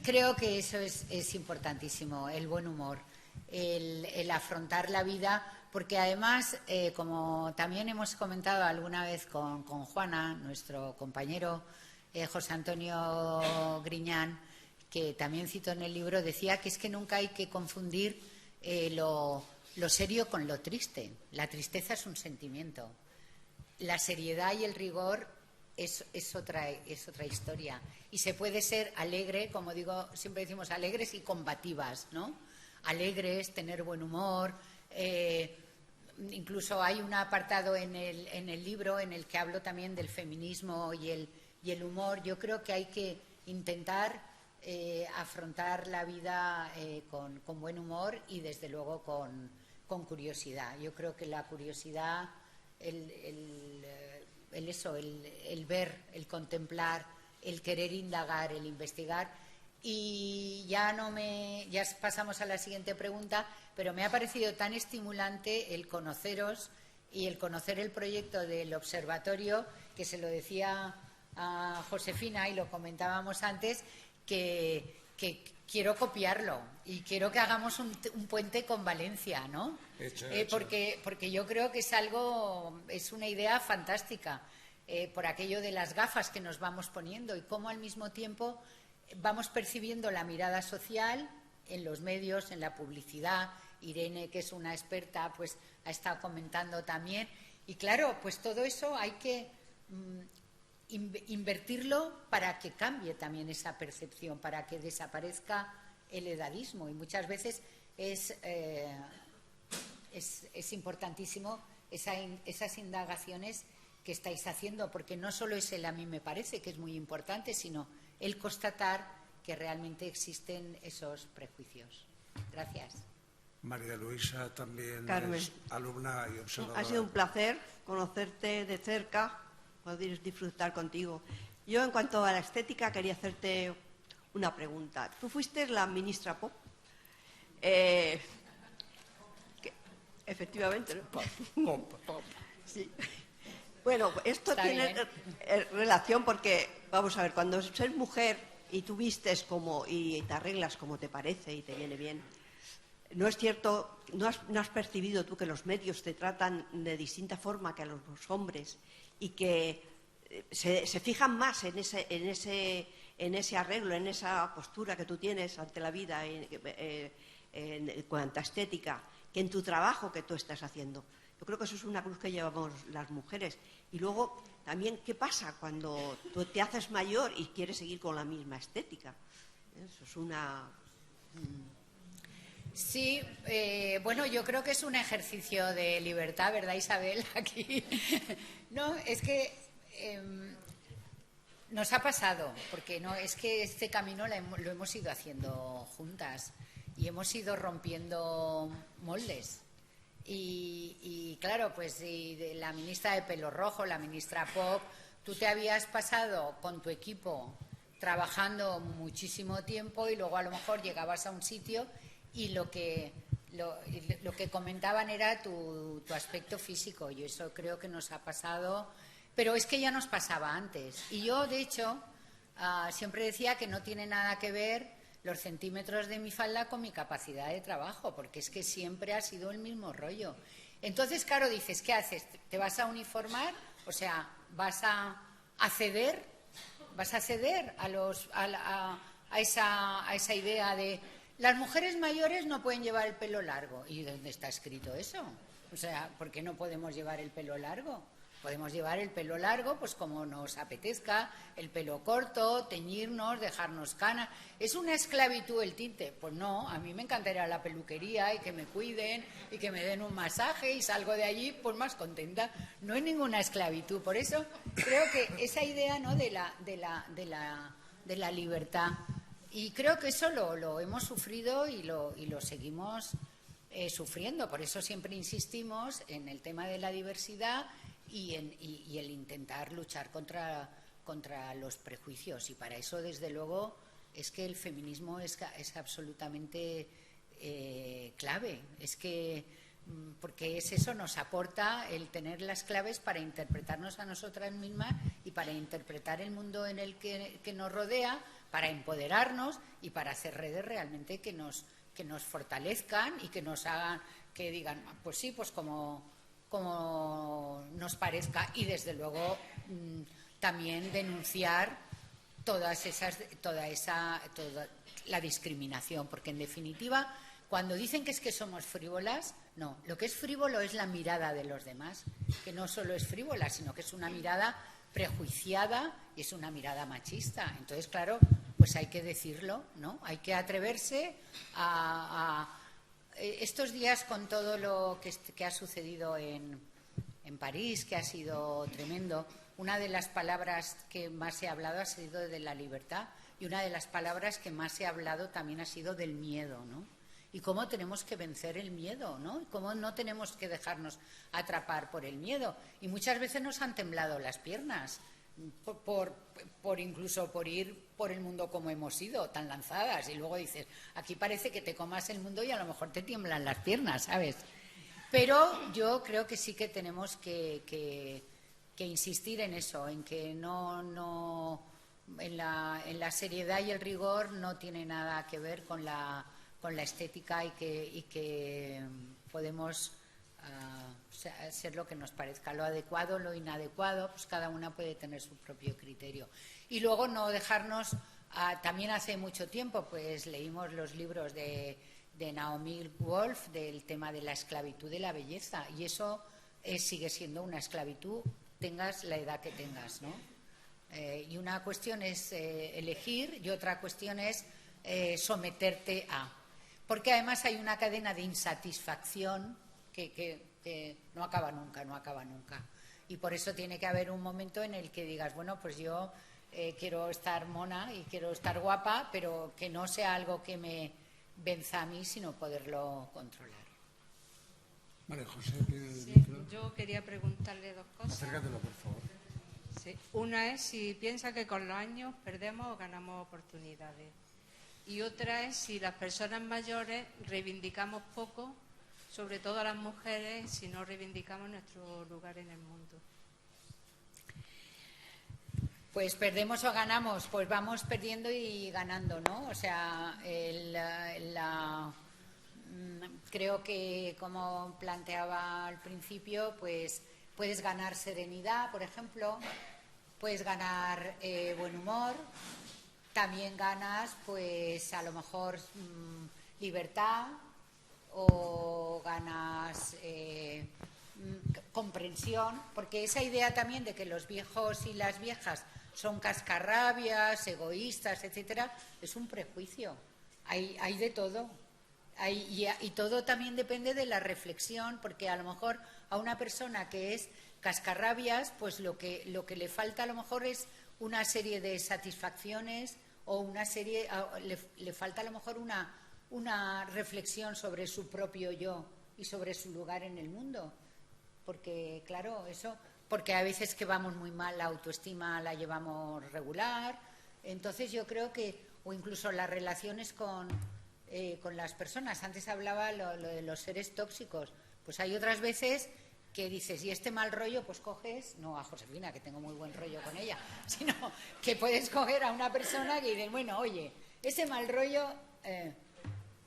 Creo que eso es importantísimo, el buen humor, el afrontar la vida, porque además, como también hemos comentado alguna vez con Juana, nuestro compañero José Antonio Griñán, que también cito en el libro, decía que es que nunca hay que confundir lo serio con lo triste. La tristeza es un sentimiento. La seriedad y el rigor es otra historia. Y se puede ser alegre, como digo, siempre decimos alegres y combativas, ¿no? Alegres, tener buen humor. Incluso hay un apartado en el libro en el que hablo también del feminismo y el humor. Yo creo que hay que intentar afrontar la vida con buen humor y, desde luego, con curiosidad. Yo creo que la curiosidad, el ver, el contemplar, el querer indagar, el investigar. Y ya pasamos a la siguiente pregunta, pero me ha parecido tan estimulante el conoceros y el conocer el proyecto del observatorio, que se lo decía a Josefina y lo comentábamos antes, que quiero copiarlo y quiero que hagamos un puente con Valencia, ¿no? Hecho. Porque yo creo que es una idea fantástica, por aquello de las gafas que nos vamos poniendo y cómo al mismo tiempo vamos percibiendo la mirada social en los medios, en la publicidad. Irene, que es una experta, pues ha estado comentando también. Y claro, pues todo eso hay que invertirlo para que cambie también esa percepción, para que desaparezca el edadismo. Y muchas veces es importantísimo esas indagaciones que estáis haciendo, porque no solo es a mí me parece que es muy importante, sino el constatar que realmente existen esos prejuicios. Gracias. María Luisa también Carmen, es alumna y observadora. ha sido un placer conocerte de cerca, poder disfrutar contigo. Yo, en cuanto a la estética, quería hacerte una pregunta. Tú fuiste la ministra Pop. Efectivamente, ¿no? Pop. Sí. Bueno, esto Está tiene bien. relación porque, vamos a ver, cuando eres mujer y tú vistes y te arreglas como te parece y te viene bien, no es cierto, no has percibido tú que los medios te tratan de distinta forma que a los hombres y que se fijan más en ese arreglo, en esa postura que tú tienes ante la vida en cuanto a estética, que en tu trabajo que tú estás haciendo. Yo creo que eso es una cruz que llevamos las mujeres. Y luego, también, ¿qué pasa cuando tú te haces mayor y quieres seguir con la misma estética? Eso es una... Sí, bueno, yo creo que es un ejercicio de libertad, ¿verdad, Isabel? Aquí. No, es que nos ha pasado, porque no es que este camino lo hemos ido haciendo juntas y hemos ido rompiendo moldes. Y claro, pues de la ministra de pelo rojo, la ministra Pop, tú te habías pasado con tu equipo trabajando muchísimo tiempo y luego a lo mejor llegabas a un sitio y lo que comentaban era tu aspecto físico, y eso creo que nos ha pasado, pero es que ya nos pasaba antes. Y yo, de hecho, siempre decía que no tiene nada que ver los centímetros de mi falda con mi capacidad de trabajo, porque es que siempre ha sido el mismo rollo. Entonces, claro, dices, ¿qué haces? ¿Te vas a uniformar? O sea, ¿vas a ceder? ¿Vas a ceder a esa idea de las mujeres mayores no pueden llevar el pelo largo? ¿Y dónde está escrito eso? O sea, ¿por qué no podemos llevar el pelo largo? Podemos llevar el pelo largo, pues como nos apetezca, el pelo corto, teñirnos, dejarnos canas. ¿Es una esclavitud el tinte? Pues no, a mí me encantaría la peluquería y que me cuiden y que me den un masaje y salgo de allí pues más contenta. No hay ninguna esclavitud. Por eso creo que esa idea, ¿no?, de la libertad. Y creo que eso lo hemos sufrido y lo seguimos sufriendo. Por eso siempre insistimos en el tema de la diversidad y el intentar luchar contra los prejuicios. Y para eso, desde luego, es que el feminismo es absolutamente clave. Es que, porque es eso, nos aporta el tener las claves para interpretarnos a nosotras mismas y para interpretar el mundo en el que nos rodea, para empoderarnos y para hacer redes realmente que nos fortalezcan y que nos hagan, que digan, pues sí, pues como nos parezca, y desde luego también denunciar toda la discriminación, porque en definitiva, cuando dicen que es que somos frívolas, no, lo que es frívolo es la mirada de los demás, que no solo es frívola, sino que es una mirada prejuiciada y es una mirada machista. Entonces, claro, pues hay que decirlo, ¿no? Hay que atreverse a estos días, con todo lo que ha sucedido en París, que ha sido tremendo, una de las palabras que más se ha hablado ha sido de la libertad, y una de las palabras que más se ha hablado también ha sido del miedo, ¿no? Y cómo tenemos que vencer el miedo, ¿no? Y cómo no tenemos que dejarnos atrapar por el miedo. Y muchas veces nos han temblado las piernas, incluso por ir por el mundo como hemos ido, tan lanzadas, y luego dices, aquí parece que te comas el mundo y a lo mejor te tiemblan las piernas, ¿sabes? Pero yo creo que sí que tenemos que insistir en eso, en que en la seriedad y el rigor no tiene nada que ver con la estética, y que podemos ser lo que nos parezca, lo adecuado, lo inadecuado, pues cada una puede tener su propio criterio. Y luego no dejarnos, también hace mucho tiempo pues leímos los libros de Naomi Wolf del tema de la esclavitud de la belleza, y eso sigue siendo una esclavitud, tengas la edad que tengas, ¿no? Y una cuestión es elegir y otra cuestión es someterte a. Porque además hay una cadena de insatisfacción que no acaba nunca, no acaba nunca. Y por eso tiene que haber un momento en el que digas, bueno, pues yo quiero estar mona y quiero estar guapa, pero que no sea algo que me venza a mí, sino poderlo controlar. Vale, José, sí, yo quería preguntarle dos cosas. Acércatelo, por favor. Sí. Una es si piensa que con los años perdemos o ganamos oportunidades. Y otra es si las personas mayores reivindicamos poco, sobre todo a las mujeres, si no reivindicamos nuestro lugar en el mundo. Pues perdemos o ganamos, pues vamos perdiendo y ganando, ¿no? O sea, creo que, como planteaba al principio, pues puedes ganar serenidad, por ejemplo, puedes ganar buen humor, también ganas, pues a lo mejor libertad, o ganas comprensión, porque esa idea también de que los viejos y las viejas son cascarrabias, egoístas, etcétera, es un prejuicio. Hay de todo. Y todo también depende de la reflexión, porque a lo mejor a una persona que es cascarrabias, pues lo que le falta a lo mejor es una serie de satisfacciones, o le falta a lo mejor una reflexión sobre su propio yo y sobre su lugar en el mundo. Porque, claro, porque a veces que vamos muy mal, la autoestima la llevamos regular. Entonces yo creo que, o incluso las relaciones con las personas. Antes hablaba lo de los seres tóxicos. Pues hay otras veces que dices, y este mal rollo, pues coges, no a Josefina, que tengo muy buen rollo con ella, sino que puedes coger a una persona que dices, bueno, oye, ese mal rollo,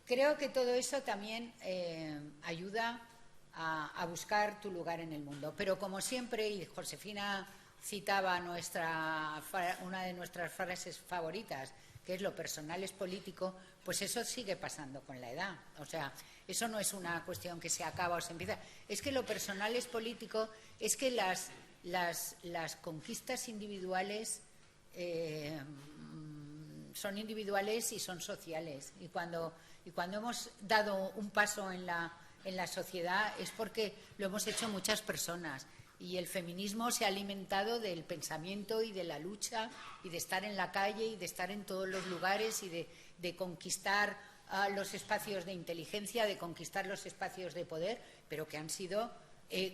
creo que todo eso también ayuda a buscar tu lugar en el mundo. Pero como siempre, y Josefina citaba una de nuestras frases favoritas, que es lo personal es político, pues eso sigue pasando con la edad. O sea, eso no es una cuestión que se acaba o se empieza. Es que lo personal es político, es que las conquistas individuales son individuales y son sociales. Y cuando hemos dado un paso en la sociedad es porque lo hemos hecho muchas personas. Y el feminismo se ha alimentado del pensamiento y de la lucha y de estar en la calle y de estar en todos los lugares y de conquistar los espacios de inteligencia, de conquistar los espacios de poder, pero que han sido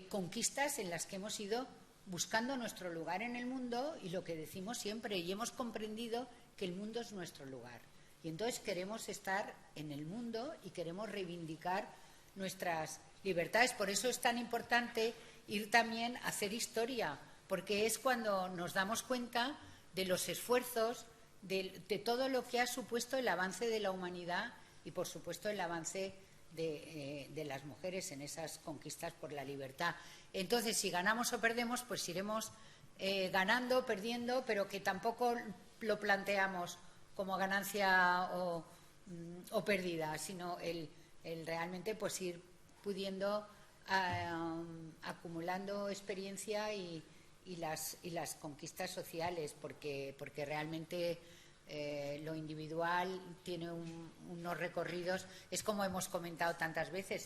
conquistas en las que hemos ido buscando nuestro lugar en el mundo, y lo que decimos siempre, y hemos comprendido que el mundo es nuestro lugar. Y entonces queremos estar en el mundo y queremos reivindicar nuestras libertades. Por eso es tan importante ir también a hacer historia, porque es cuando nos damos cuenta de los esfuerzos, de todo lo que ha supuesto el avance de la humanidad y, por supuesto, el avance de las mujeres en esas conquistas por la libertad. Entonces, si ganamos o perdemos, pues iremos ganando, perdiendo, pero que tampoco lo planteamos como ganancia o pérdida, sino el realmente pues ir pudiendo acumulando experiencia y las conquistas sociales, porque realmente lo individual tiene unos recorridos. Es como hemos comentado tantas veces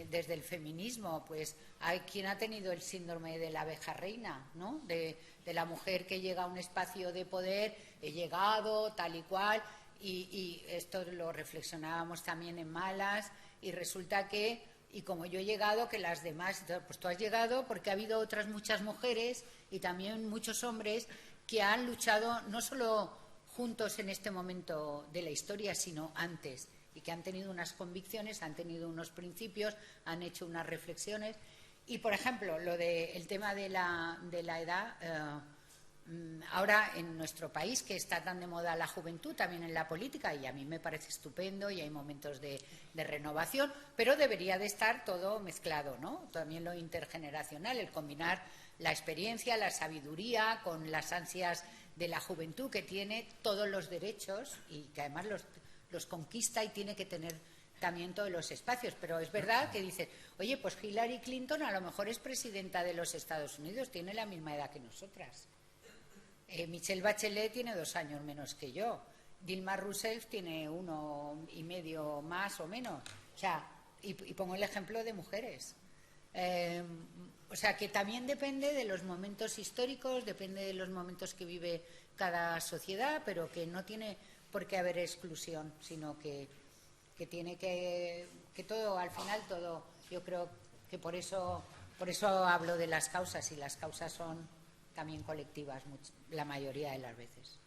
desde el feminismo, pues hay quien ha tenido el síndrome de la abeja reina, ¿no? De la mujer que llega a un espacio de poder, he llegado, tal y cual, y esto lo reflexionábamos también en Malas, y resulta que, y como yo he llegado, que las demás, pues tú has llegado porque ha habido otras muchas mujeres y también muchos hombres que han luchado no solo juntos en este momento de la historia, sino antes, y que han tenido unas convicciones, han tenido unos principios, han hecho unas reflexiones. Y, por ejemplo, el tema de la edad, ahora en nuestro país, que está tan de moda la juventud también en la política, y a mí me parece estupendo, y hay momentos de renovación, pero debería de estar todo mezclado, ¿no? También lo intergeneracional, el combinar la experiencia, la sabiduría con las ansias de la juventud, que tiene todos los derechos y que además los conquista y tiene que tener también todos los espacios. Pero es verdad que dices, oye, pues Hillary Clinton a lo mejor es presidenta de los Estados Unidos, tiene la misma edad que nosotras. Michelle Bachelet tiene 2 años menos que yo. Dilma Rousseff tiene 1,5 más o menos. O sea, y pongo el ejemplo de mujeres. O sea, que también depende de los momentos históricos, depende de los momentos que vive cada sociedad, pero que no tiene por qué haber exclusión, sino que tiene que todo, al final todo, yo creo que por eso hablo de las causas, y las causas son también colectivas la mayoría de las veces.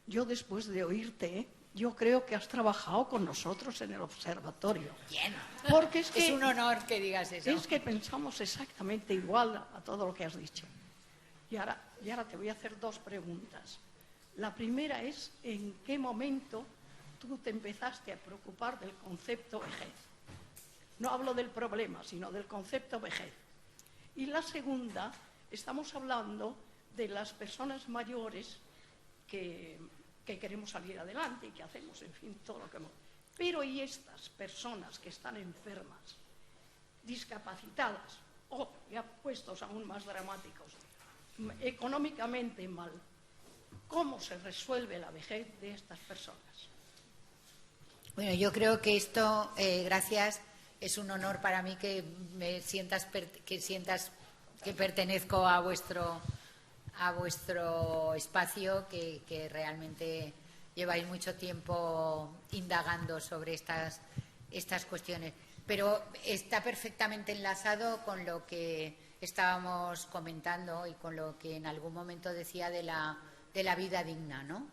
Yo, después de oírte, yo creo que has trabajado con nosotros en el observatorio. Bien. Porque es un honor que digas eso. Es que pensamos exactamente igual a todo lo que has dicho. Y ahora te voy a hacer dos preguntas. La primera es, ¿en qué momento tú te empezaste a preocupar del concepto vejez? No hablo del problema, sino del concepto vejez. Y la segunda, estamos hablando de las personas mayores que queremos salir adelante y que hacemos, en fin, todo lo que hemos. Pero ¿y estas personas que están enfermas, discapacitadas o, ya puestos aún más dramáticos, económicamente mal? ¿Cómo se resuelve la vejez de estas personas? Bueno, yo creo que esto, gracias, es un honor para mí que sientas que pertenezco a vuestro espacio, que realmente lleváis mucho tiempo indagando sobre estas cuestiones. Pero está perfectamente enlazado con lo que estábamos comentando y con lo que en algún momento decía de la vida digna, ¿no?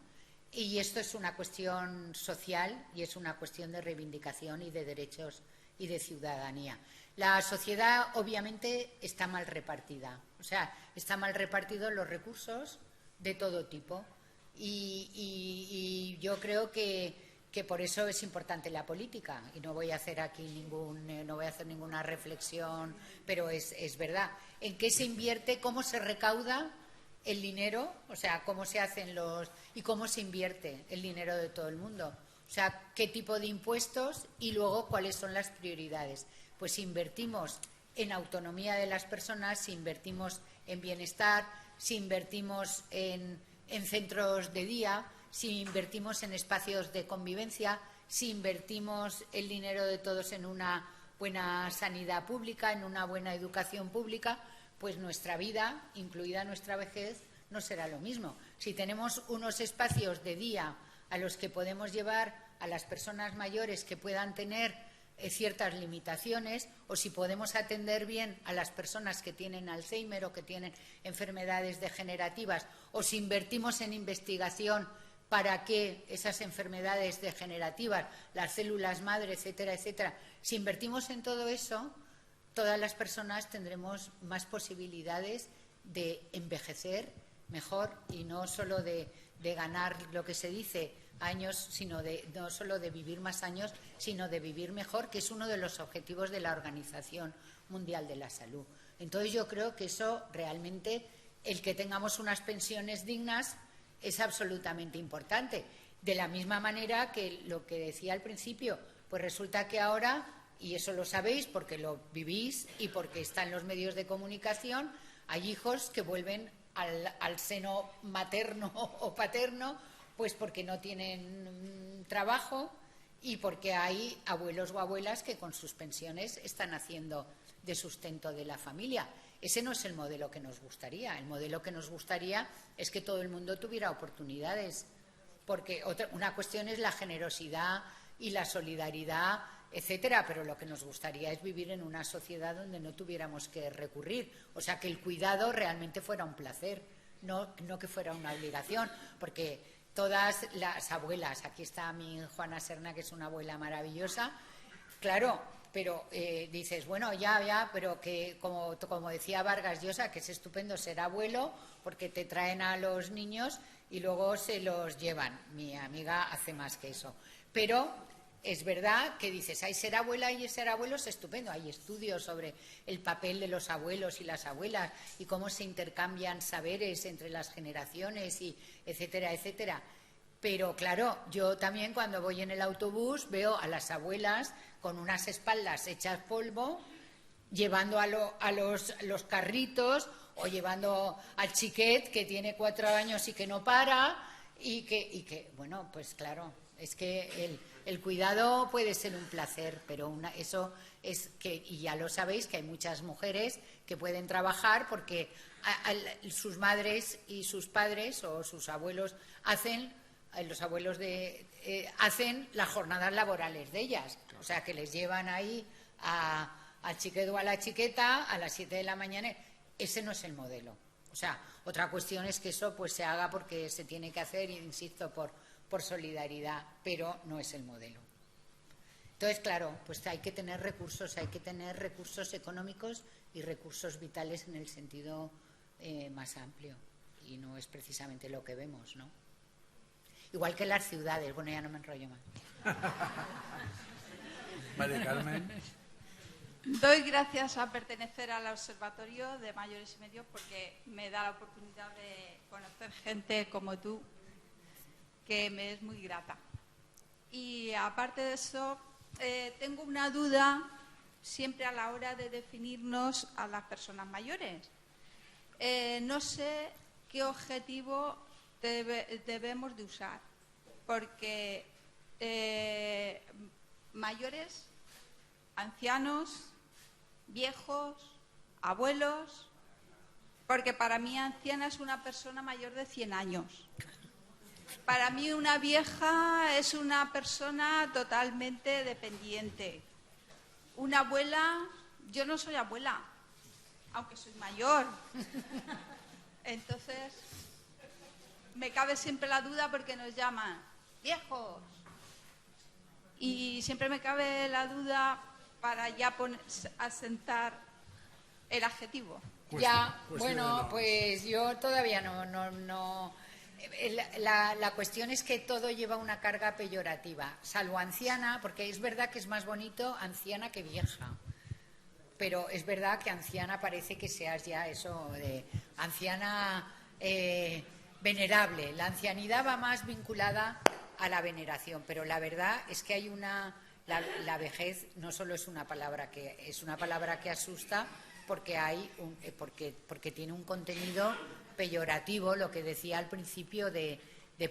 Y esto es una cuestión social y es una cuestión de reivindicación y de derechos y de ciudadanía. La sociedad, obviamente, está mal repartida. O sea, está mal repartidos los recursos de todo tipo. Y yo creo que por eso es importante la política. Y no voy a hacer aquí ninguna reflexión, pero es verdad. ¿En qué se invierte? ¿Cómo se recauda el dinero? O sea, ¿cómo se hacen y cómo se invierte el dinero de todo el mundo? O sea, ¿qué tipo de impuestos? Y luego, ¿cuáles son las prioridades? Pues si invertimos en autonomía de las personas, si invertimos en bienestar, si invertimos en centros de día, si invertimos en espacios de convivencia, si invertimos el dinero de todos en una buena sanidad pública, en una buena educación pública, pues nuestra vida, incluida nuestra vejez, no será lo mismo. Si tenemos unos espacios de día a los que podemos llevar a las personas mayores que puedan tener ciertas limitaciones, o si podemos atender bien a las personas que tienen Alzheimer o que tienen enfermedades degenerativas, o si invertimos en investigación para que esas enfermedades degenerativas, las células madre, etcétera, etcétera, si invertimos en todo eso, todas las personas tendremos más posibilidades de envejecer mejor y no solo de ganar lo que se dice años, sino no solo de vivir más años, sino de vivir mejor, que es uno de los objetivos de la Organización Mundial de la Salud. Entonces yo creo que eso realmente, el que tengamos unas pensiones dignas es absolutamente importante. De la misma manera que lo que decía al principio, pues resulta que ahora, y eso lo sabéis porque lo vivís y porque está en los medios de comunicación, hay hijos que vuelven al seno materno o paterno, pues porque no tienen trabajo y porque hay abuelos o abuelas que con sus pensiones están haciendo de sustento de la familia. Ese no es el modelo que nos gustaría. El modelo que nos gustaría es que todo el mundo tuviera oportunidades, porque una cuestión es la generosidad y la solidaridad, etcétera, pero lo que nos gustaría es vivir en una sociedad donde no tuviéramos que recurrir, o sea, que el cuidado realmente fuera un placer, no que fuera una obligación, porque todas las abuelas, aquí está mi Juana Serna, que es una abuela maravillosa, claro, pero dices, bueno, ya, pero que como decía Vargas Llosa, que es estupendo ser abuelo, porque te traen a los niños y luego se los llevan. Mi amiga hace más que eso. Pero es verdad que dices, hay ser abuela y ser abuelo es estupendo. Hay estudios sobre el papel de los abuelos y las abuelas y cómo se intercambian saberes entre las generaciones, y etcétera, etcétera. Pero claro, yo también cuando voy en el autobús veo a las abuelas con unas espaldas hechas polvo, llevando a los carritos o llevando al chiquet que tiene 4 años y que no para y que bueno, pues claro, es que el cuidado puede ser un placer, pero eso es que, y ya lo sabéis, que hay muchas mujeres que pueden trabajar porque sus madres y sus padres o sus abuelos hacen las jornadas laborales de ellas, o sea, que les llevan ahí al chiquet o a la chiqueta a las 7 de la mañana. Ese no es el modelo. O sea, otra cuestión es que eso pues se haga porque se tiene que hacer, insisto, por solidaridad, pero no es el modelo. Entonces, claro, pues hay que tener recursos económicos y recursos vitales en el sentido más amplio y no es precisamente lo que vemos, ¿no? Igual que las ciudades. Bueno, ya no me enrollo más. María Carmen. Doy gracias a pertenecer al Observatorio de Mayores y Medios porque me da la oportunidad de conocer gente como tú, que me es muy grata. Y aparte de eso, tengo una duda siempre a la hora de definirnos a las personas mayores. No sé qué objetivo debemos de usar, porque mayores, ancianos, viejos, abuelos, porque para mí anciana es una persona mayor de 100 años. Para mí una vieja es una persona totalmente dependiente. Una abuela, yo no soy abuela, aunque soy mayor. Entonces, me cabe siempre la duda porque nos llaman viejos. Y siempre me cabe la duda para ya asentar el adjetivo. Bueno, pues yo todavía no. La cuestión es que todo lleva una carga peyorativa, salvo anciana, porque es verdad que es más bonito anciana que vieja. Pero es verdad que anciana parece que seas ya eso de anciana venerable. La ancianidad va más vinculada a la veneración, pero la verdad es que hay la vejez no solo es una palabra que asusta, porque porque tiene un contenido peyorativo, lo que decía al principio de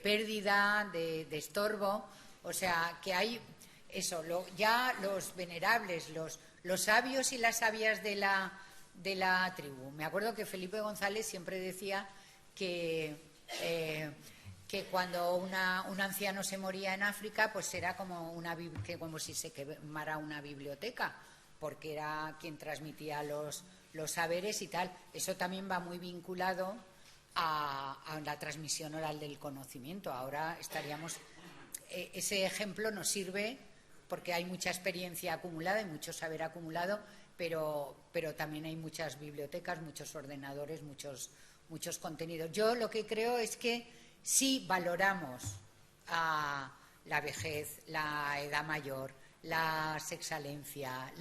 pérdida, de estorbo, o sea que hay eso, ya los venerables, los sabios y las sabias de la tribu. Me acuerdo que Felipe González siempre decía que cuando un anciano se moría en África, pues era como si se quemara una biblioteca, porque era quien transmitía los saberes y tal. Eso también va muy vinculado a la transmisión oral del conocimiento. Ahora ese ejemplo nos sirve porque hay mucha experiencia acumulada y mucho saber acumulado, pero también hay muchas bibliotecas, muchos ordenadores, muchos contenidos. Yo lo que creo es que si valoramos a la vejez, la edad mayor, la sexalencia,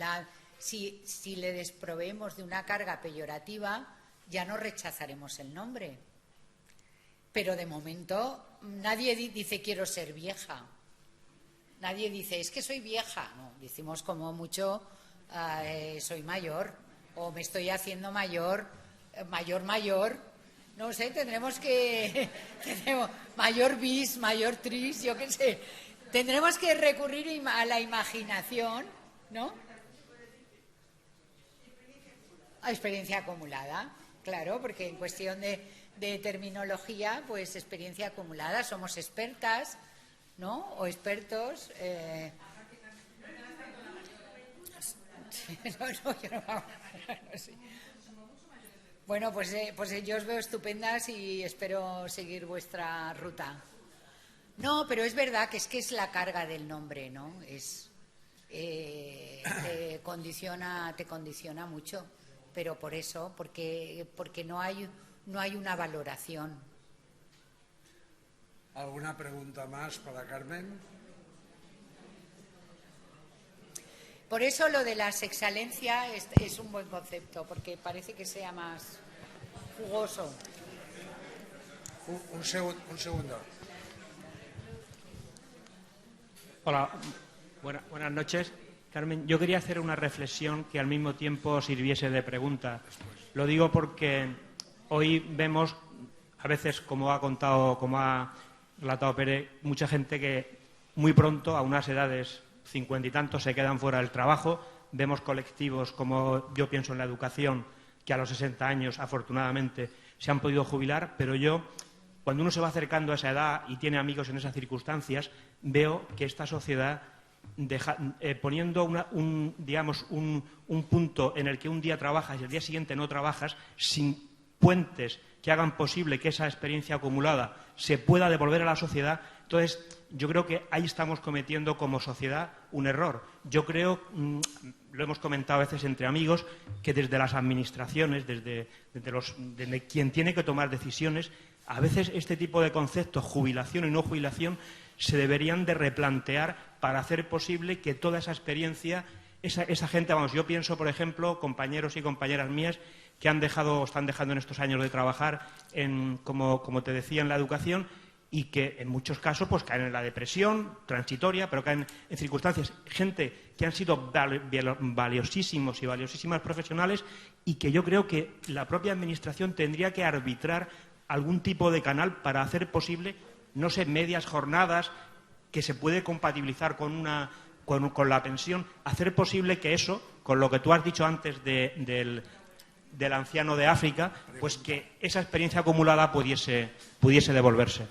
si le desproveemos de una carga peyorativa, ya no rechazaremos el nombre. Pero de momento nadie dice quiero ser vieja. Nadie dice es que soy vieja. No, decimos como mucho soy mayor o me estoy haciendo mayor. No sé, tendremos mayor bis, mayor tris, yo qué sé. Tendremos que recurrir a la imaginación, ¿no? A experiencia acumulada, claro, porque en cuestión de terminología, pues experiencia acumulada, somos expertas, ¿no? O expertos. No sé. Bueno, pues yo os veo estupendas y espero seguir vuestra ruta. No, pero es verdad que es la carga del nombre, ¿no? Te condiciona mucho, pero por eso, porque no hay una valoración. ¿Alguna pregunta más para Carmen? Por eso lo de la sexalencia es un buen concepto, porque parece que sea más jugoso. Un segundo. Hola, buenas noches. Carmen, yo quería hacer una reflexión que al mismo tiempo sirviese de pregunta. Lo digo porque hoy vemos, a veces, como ha relatado Pere, mucha gente que muy pronto, a unas edades 50 y tantos, se quedan fuera del trabajo. Vemos colectivos, como yo pienso en la educación, que a los 60 años, afortunadamente, se han podido jubilar, pero yo, cuando uno se va acercando a esa edad y tiene amigos en esas circunstancias, veo que esta sociedad, poniendo un punto en el que un día trabajas y el día siguiente no trabajas, sin puentes que hagan posible que esa experiencia acumulada se pueda devolver a la sociedad, Entonces, yo creo que ahí estamos cometiendo como sociedad un error. Yo creo, lo hemos comentado a veces entre amigos, que desde las administraciones, desde quien tiene que tomar decisiones, a veces este tipo de conceptos, jubilación y no jubilación, se deberían de replantear para hacer posible que toda esa experiencia, esa gente, vamos, yo pienso, por ejemplo, compañeros y compañeras mías que han dejado o están dejando en estos años de trabajar, como te decía, en la educación, y que en muchos casos pues caen en la depresión transitoria, pero caen en circunstancias. Gente que han sido valiosísimos y valiosísimas profesionales y que yo creo que la propia Administración tendría que arbitrar algún tipo de canal para hacer posible, no sé, medias jornadas que se puede compatibilizar con la pensión, hacer posible que eso, con lo que tú has dicho antes del anciano de África, pues que esa experiencia acumulada pudiese devolverse.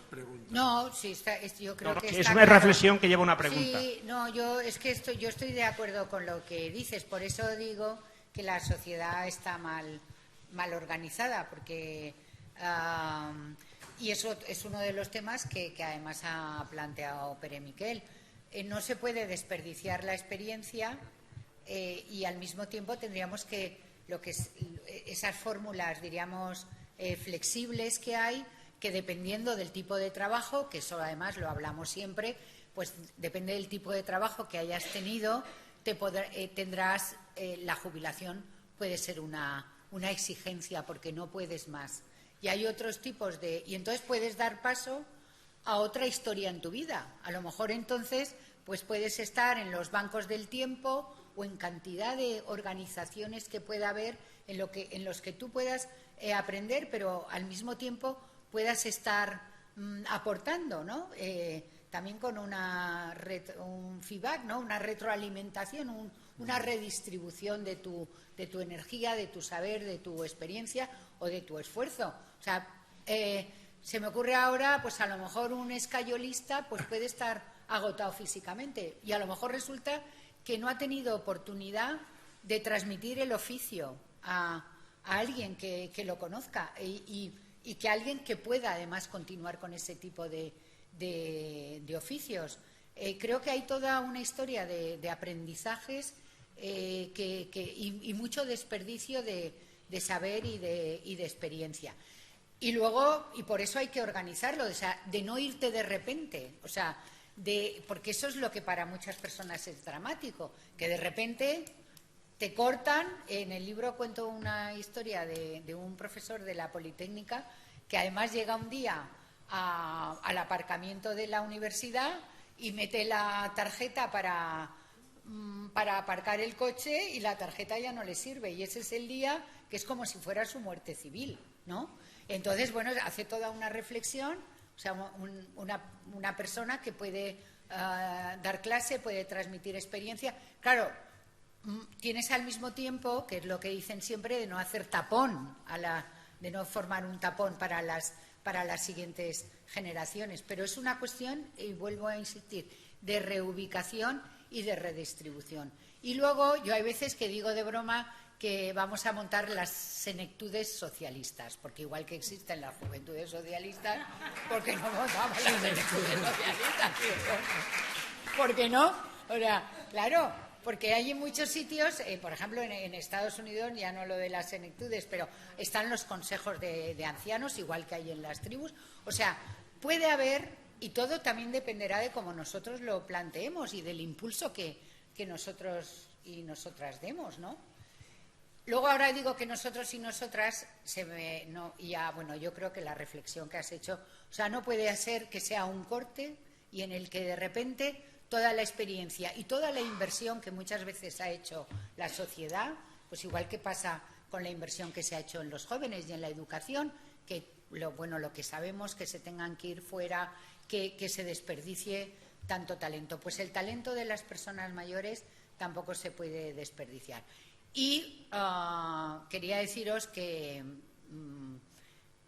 No, sí, yo creo que es una reflexión que lleva una pregunta. Sí, no, yo estoy de acuerdo con lo que dices, por eso digo que la sociedad está mal organizada, porque y eso es uno de los temas que además ha planteado Pere Miquel. No se puede desperdiciar la experiencia y al mismo tiempo tendríamos que esas fórmulas, diríamos, flexibles que hay, que dependiendo del tipo de trabajo, que eso además lo hablamos siempre, pues depende del tipo de trabajo que hayas tenido, tendrás la jubilación puede ser una exigencia porque no puedes más. Y hay otros tipos y entonces puedes dar paso a otra historia en tu vida. A lo mejor entonces pues puedes estar en los bancos del tiempo o en cantidad de organizaciones que pueda haber en los que tú puedas aprender, pero al mismo tiempo puedas estar aportando, ¿no? También con un feedback, ¿no? Una retroalimentación, una redistribución de tu energía, de tu saber, de tu experiencia o de tu esfuerzo. O sea, se me ocurre ahora, pues a lo mejor un escayolista pues puede estar agotado físicamente y a lo mejor resulta que no ha tenido oportunidad de transmitir el oficio a alguien que lo conozca y que alguien que pueda además continuar con ese tipo de oficios. Creo que hay toda una historia de aprendizajes y mucho desperdicio de saber y de experiencia. Y luego, y por eso hay que organizarlo, o sea, de no irte de repente, o sea, porque eso es lo que para muchas personas es dramático, que de repente te cortan. En el libro cuento una historia de un profesor de la Politécnica que además llega un día al aparcamiento de la universidad y mete la tarjeta para aparcar el coche y la tarjeta ya no le sirve. Y ese es el día que es como si fuera su muerte civil, ¿no? Entonces, bueno, hace toda una reflexión, o sea, una persona que puede dar clase, puede transmitir experiencia. Claro, tienes al mismo tiempo, que es lo que dicen siempre, de no hacer tapón, de no formar un tapón para las siguientes generaciones. Pero es una cuestión, y vuelvo a insistir, de reubicación y de redistribución. Y luego, yo hay veces que digo de broma que vamos a montar las senectudes socialistas, porque igual que existen las juventudes socialistas, ¿por qué no montamos las senectudes socialistas? ¿Por qué no? O sea, claro, porque hay en muchos sitios, por ejemplo en Estados Unidos, ya no lo de las senectudes, pero están los consejos de ancianos, igual que hay en las tribus. O sea, puede haber, y todo también dependerá de cómo nosotros lo planteemos y del impulso que nosotros y nosotras demos, ¿no? Luego ahora digo que nosotros y nosotras, yo creo que la reflexión que has hecho, o sea, no puede ser que sea un corte y en el que de repente toda la experiencia y toda la inversión que muchas veces ha hecho la sociedad, pues igual que pasa con la inversión que se ha hecho en los jóvenes y en la educación, que lo que sabemos, que se tengan que ir fuera, que se desperdicie tanto talento. Pues el talento de las personas mayores tampoco se puede desperdiciar. Y quería deciros que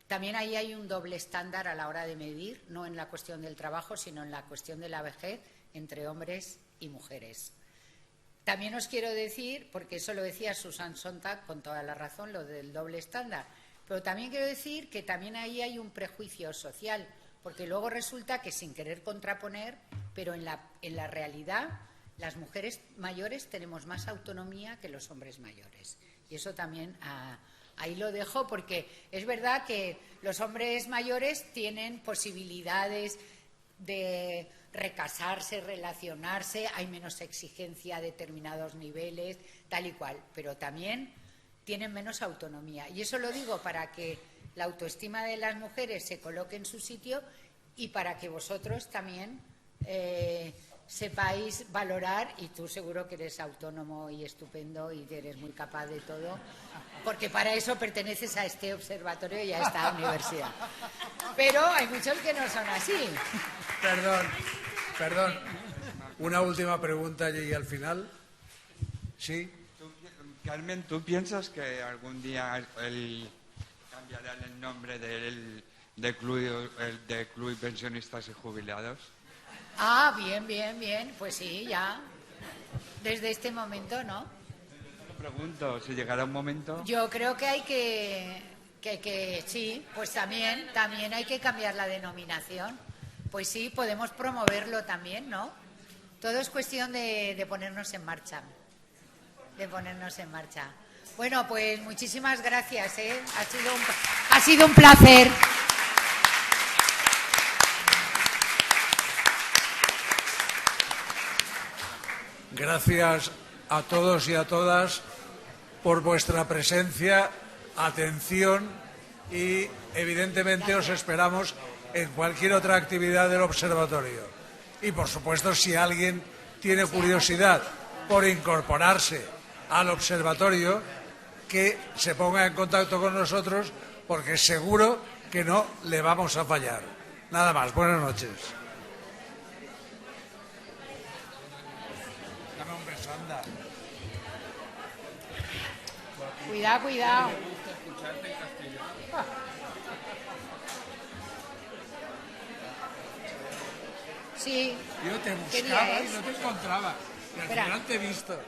también ahí hay un doble estándar a la hora de medir, no en la cuestión del trabajo, sino en la cuestión de la vejez entre hombres y mujeres. También os quiero decir, porque eso lo decía Susan Sontag con toda la razón, lo del doble estándar, pero también quiero decir que también ahí hay un prejuicio social, porque luego resulta que sin querer contraponer, pero en la realidad las mujeres mayores tenemos más autonomía que los hombres mayores. Y eso también ahí lo dejo, porque es verdad que los hombres mayores tienen posibilidades de recasarse, relacionarse, hay menos exigencia a determinados niveles, tal y cual, pero también tienen menos autonomía. Y eso lo digo para que la autoestima de las mujeres se coloque en su sitio y para que vosotros también sepáis valorar, y tú seguro que eres autónomo y estupendo y eres muy capaz de todo, porque para eso perteneces a este observatorio y a esta universidad. Pero hay muchos que no son así. Perdón. Una última pregunta y al final. Sí. Carmen, ¿tú piensas que algún día cambiarán el nombre de Club Pensionistas y Jubilados? Ah, bien. Pues sí, ya. Desde este momento, ¿no? Me pregunto, si llegará un momento. Yo creo que hay que sí, pues también hay que cambiar la denominación. Pues sí, podemos promoverlo también, ¿no? Todo es cuestión de ponernos en marcha. Bueno, pues muchísimas gracias, ¿eh? Ha sido un placer. Gracias a todos y a todas por vuestra presencia, atención y evidentemente os esperamos en cualquier otra actividad del observatorio. Y por supuesto, si alguien tiene curiosidad por incorporarse al observatorio, que se ponga en contacto con nosotros, porque seguro que no le vamos a fallar. Nada más, buenas noches. Dame un beso, anda. Cuidado. Sí. Yo te ¿Qué buscaba día y es? no te encontraba. Y al Espera. final te he visto.